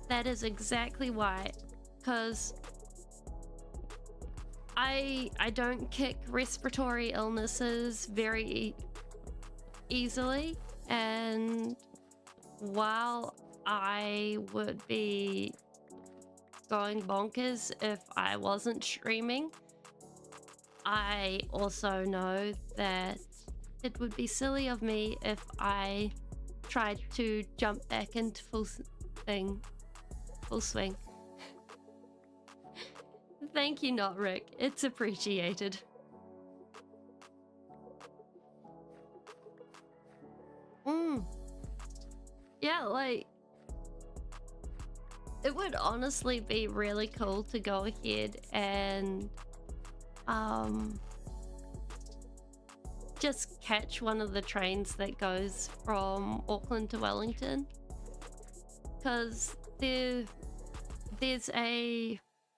That is exactly why, because I don't kick respiratory illnesses very easily, and while I would be going bonkers if I wasn't streaming, I also know that it would be silly of me if I tried to jump back into full swing. Thank you, Not Rick. It's appreciated. Yeah, like, it would honestly be really cool to go ahead and just catch one of the trains that goes from Auckland to Wellington, because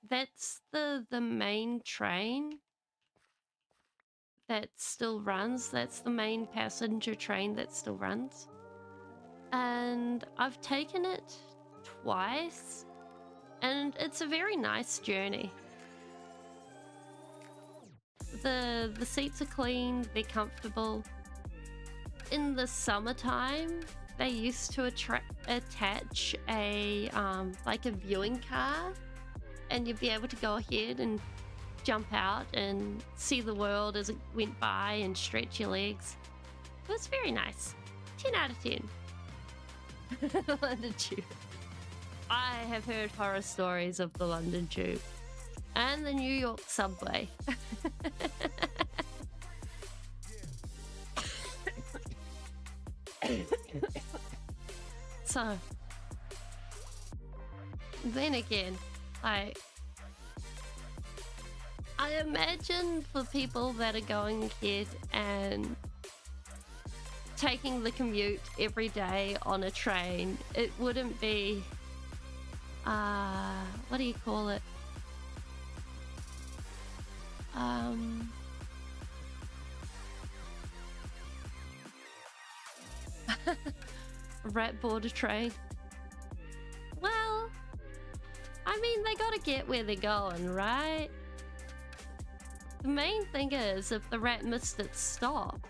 that's the main train that still runs. That's the main passenger train that still runs. and I've taken it twice, and it's a very nice journey. The seats are clean, they're comfortable. In the summertime, they used to attach a like a viewing car, and you'd be able to go ahead and jump out and see the world as it went by and stretch your legs. It was very nice. 10 out of 10. London Tube. I have heard horror stories of the London Tube and the New York subway. So, then again, I imagine for people that are going ahead and taking the commute every day on a train, it wouldn't be, what do you call it? Rat board a train. Well, I mean, they gotta get where they're going, right? The main thing is, if the rat missed its stop,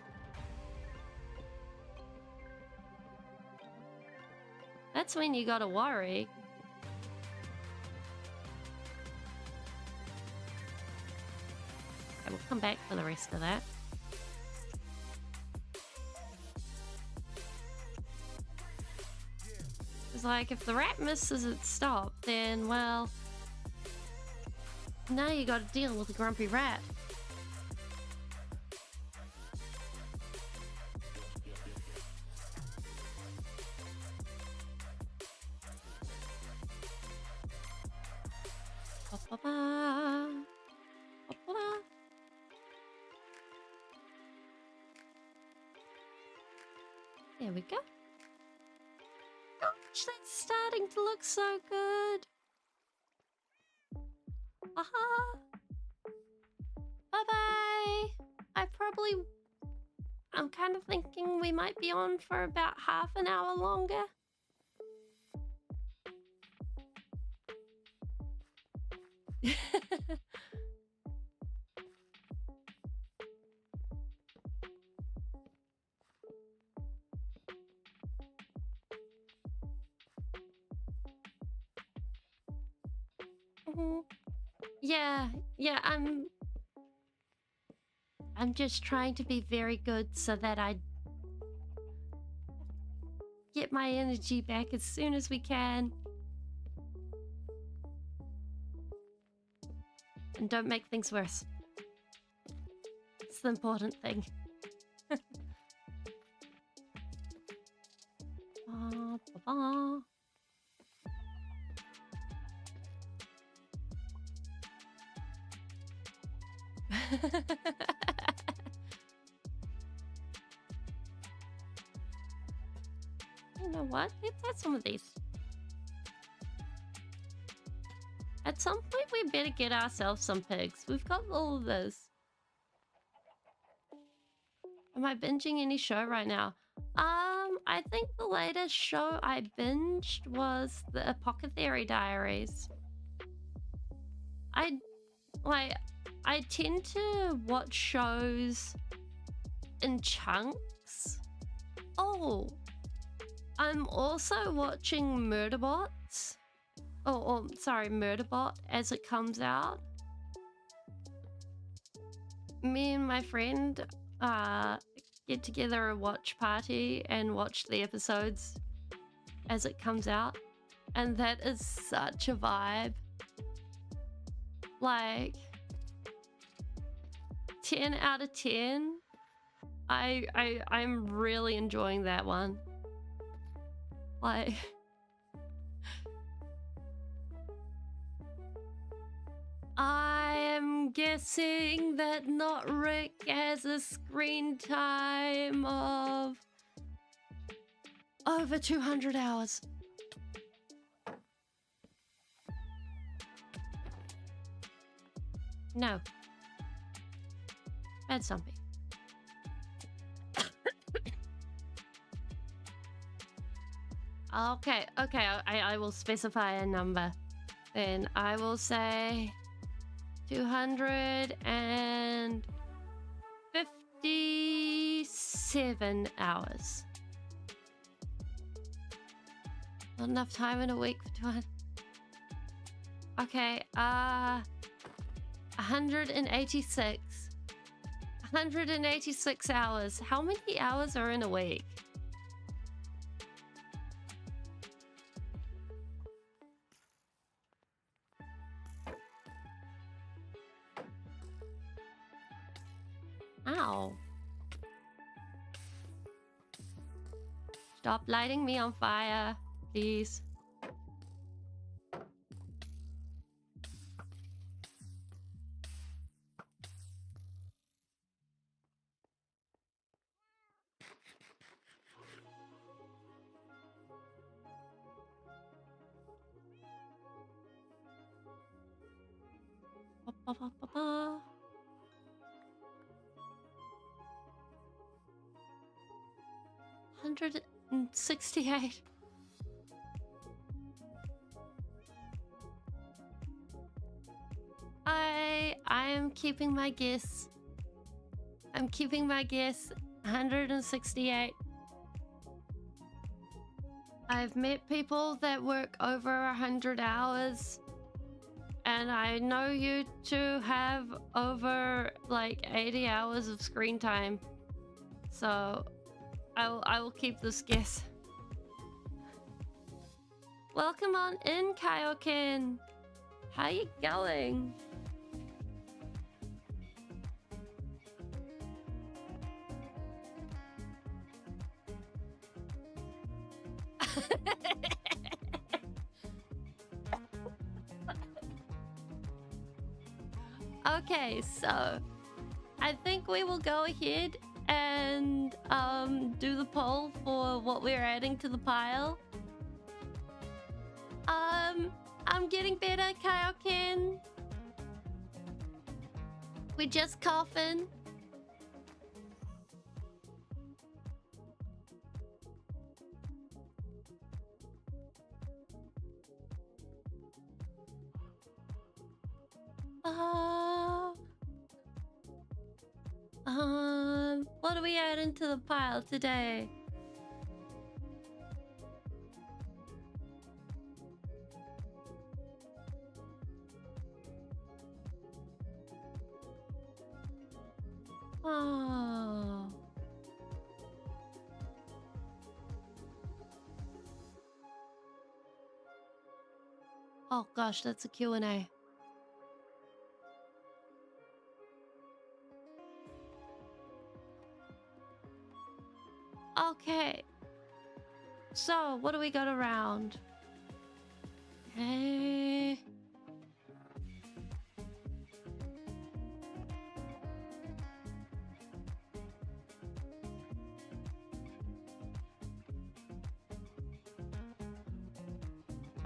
that's when you gotta worry. Okay, we'll come back for the rest of that. It's like, if the rat misses its stop, then, well, now you gotta deal with a grumpy rat. There we go. Gosh, that's starting to look so good. Aha. Bye-bye. I'm kind of thinking we might be on for about half an hour longer. Yeah, I'm just trying to be very good so that I get my energy back as soon as we can. And don't make things worse. It's the important thing. You know what? Let's add some of these. At some point, we better get ourselves some pigs. We've got all of this. Am I binging any show right now? I think the latest show I binged was the Apothecary Diaries. I tend to watch shows in chunks. Oh, I'm also watching Murderbots. Sorry, Murderbot as it comes out. Me and my friend get together a watch party and watch the episodes as it comes out, and that is such a vibe. Like 10 out of 10. I'm really enjoying that one. Like, I am guessing that not Rick has a screen time of over 200 hours. No. Bad zombie. Okay, I will specify a number. Then I will say 257 hours. Not enough time in a week for 200. Okay, 186. 186 hours. How many hours are in a week? Ow. Stop lighting me on fire, please. Ba, ba, ba, ba. 168. I am keeping my guess. I'm keeping my guess. 168. I've met people that work over 100 hours. And I know you two have over like 80 hours of screen time. So I will keep this guess. Welcome on in, Kaioken. How you going? Okay, so I think we will go ahead and do the poll for what we're adding to the pile. I'm getting better, Kaioken. We're just coughing. What are we adding to the pile today? Oh. Oh gosh, that's a Q&A. Okay. So, what do we got around? Okay.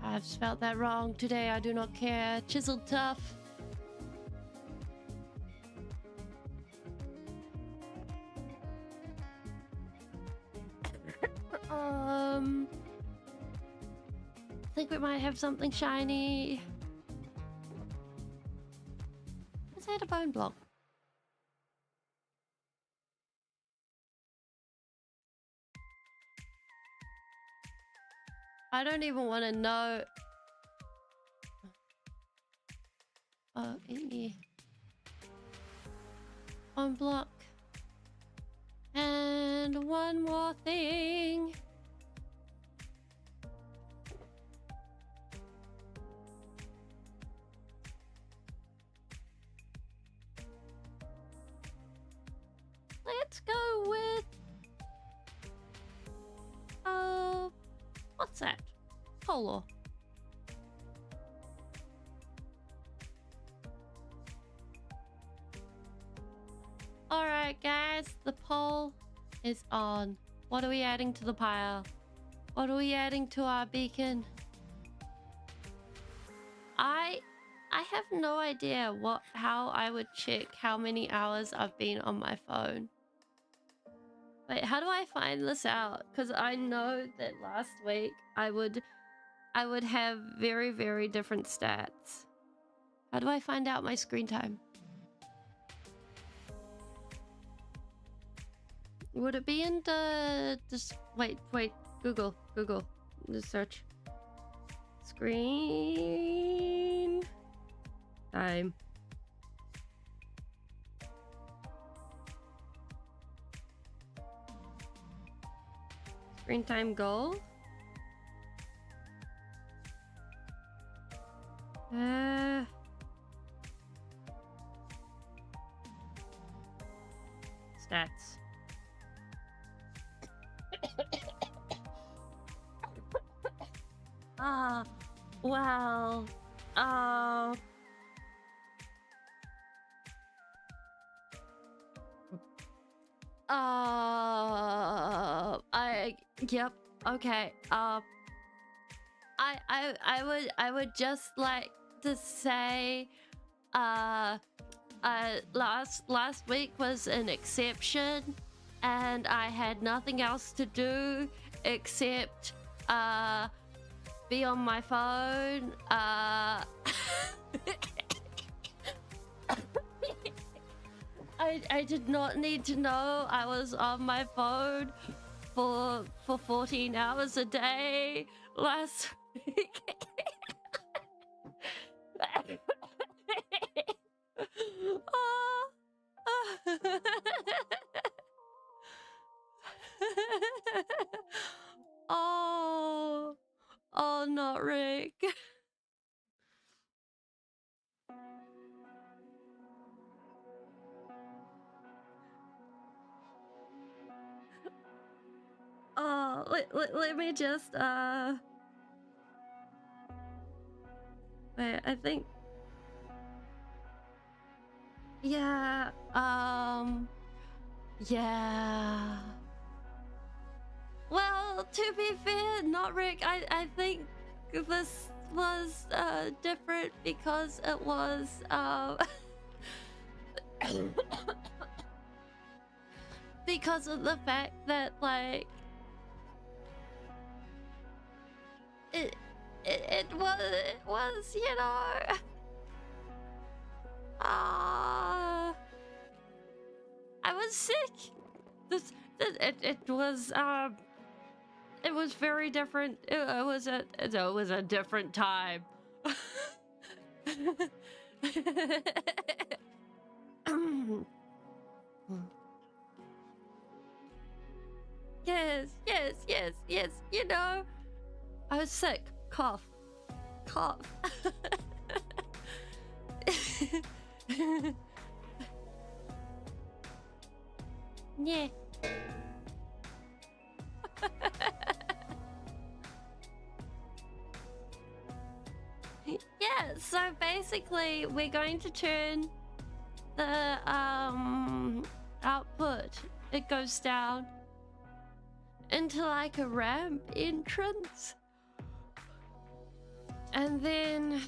I've spelled that wrong today. I do not care. Chiseled tough. I think we might have something shiny. Let's add a bone block. I don't even want to know. Oh, in here. Bone block. And one more thing. Let's go with... what's that? Polo. Alright guys, the poll is on. What are we adding to the pile? What are we adding to our beacon? I have no idea how I would check how many hours I've been on my phone. Wait, how do I find this out? Because I know that last week I would have very, very different stats. How do I find out my screen time? Would it be in the just wait, Google, just search screen time. Screen time goal. Stats. Well, yep, okay, I would just like to say, last week was an exception, and I had nothing else to do except, be on my phone, I did not need to know I was on my phone for 14 hours a day last week. Oh, not Rick. Oh, let me just, wait, I think, yeah, yeah. Well, to be fair, not Rick, I think this was, different because it was, because of the fact that, like, it was, you know, I was sick. It was very different. It was a different time. Yes. You know, I was sick. Cough. Yeah. Yeah, so basically we're going to turn the output, it goes down into like a ramp entrance, and then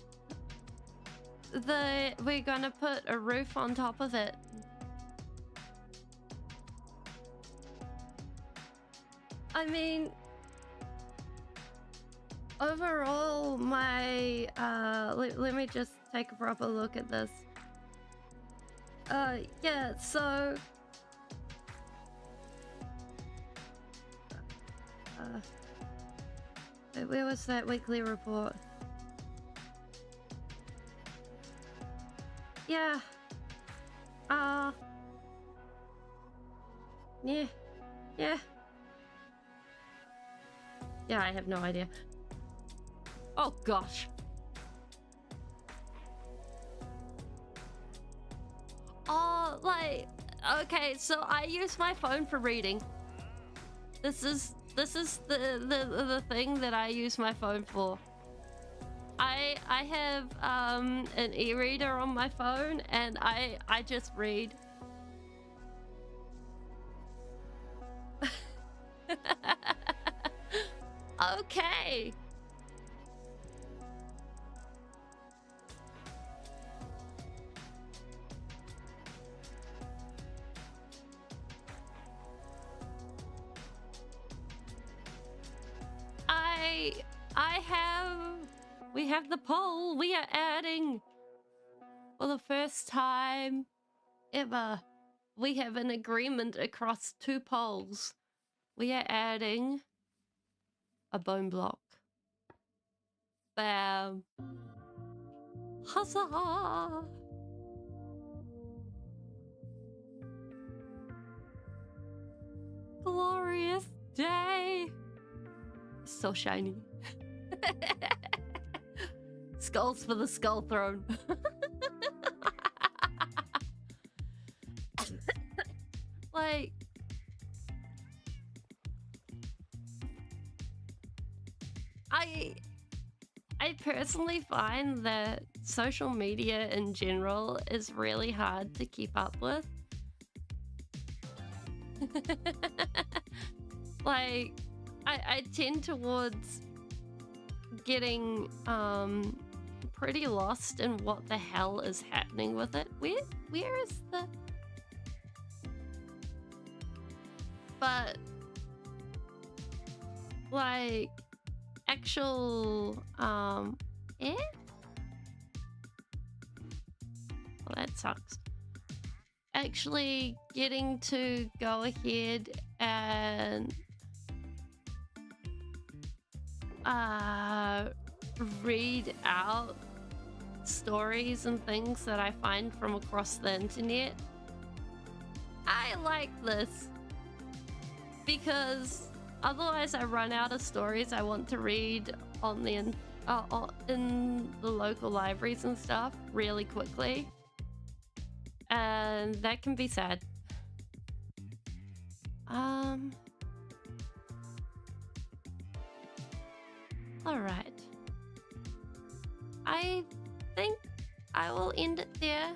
we're gonna put a roof on top of it. I mean, overall, my let me just take a proper look at this. Yeah, so where was that weekly report? Yeah. Yeah, I have no idea. Oh gosh. Oh, like, okay, so I use my phone for reading. This is the thing that I use my phone for. I have an e-reader on my phone, and I just read. Okay. We have the poll. We are adding, for the first time ever, we have an agreement across 2 polls. We are adding a bone block. Bam. Huzzah! Glorious day. So shiny. Skulls for the skull throne. Like, I personally find that social media in general is really hard to keep up with. Like, I tend towards getting pretty lost in what the hell is happening with it. Where is the... But like actual eh? Well, that sucks. Actually getting to go ahead and read out stories and things that I find from across the internet. I like this because otherwise I run out of stories I want to read on the in the local libraries and stuff really quickly, and that can be sad. All right. I think I will end it there.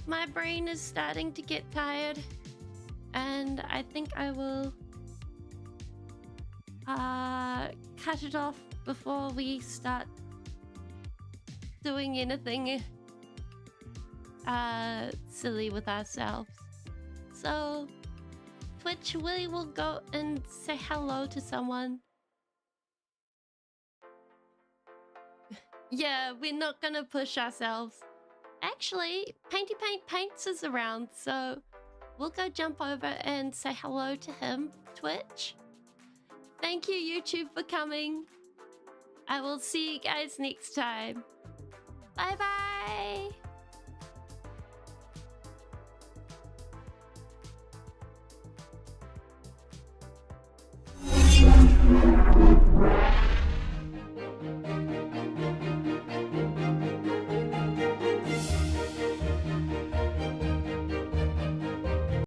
My brain is starting to get tired, and I think I will cut it off before we start doing anything silly with ourselves. So, Twitch, we will go and say hello to someone. Yeah, we're not gonna push ourselves. Actually, Painty Paint Paints is around, so we'll go jump over and say hello to him. Twitch. Thank you, YouTube, for coming. I will see you guys next time. Bye-bye.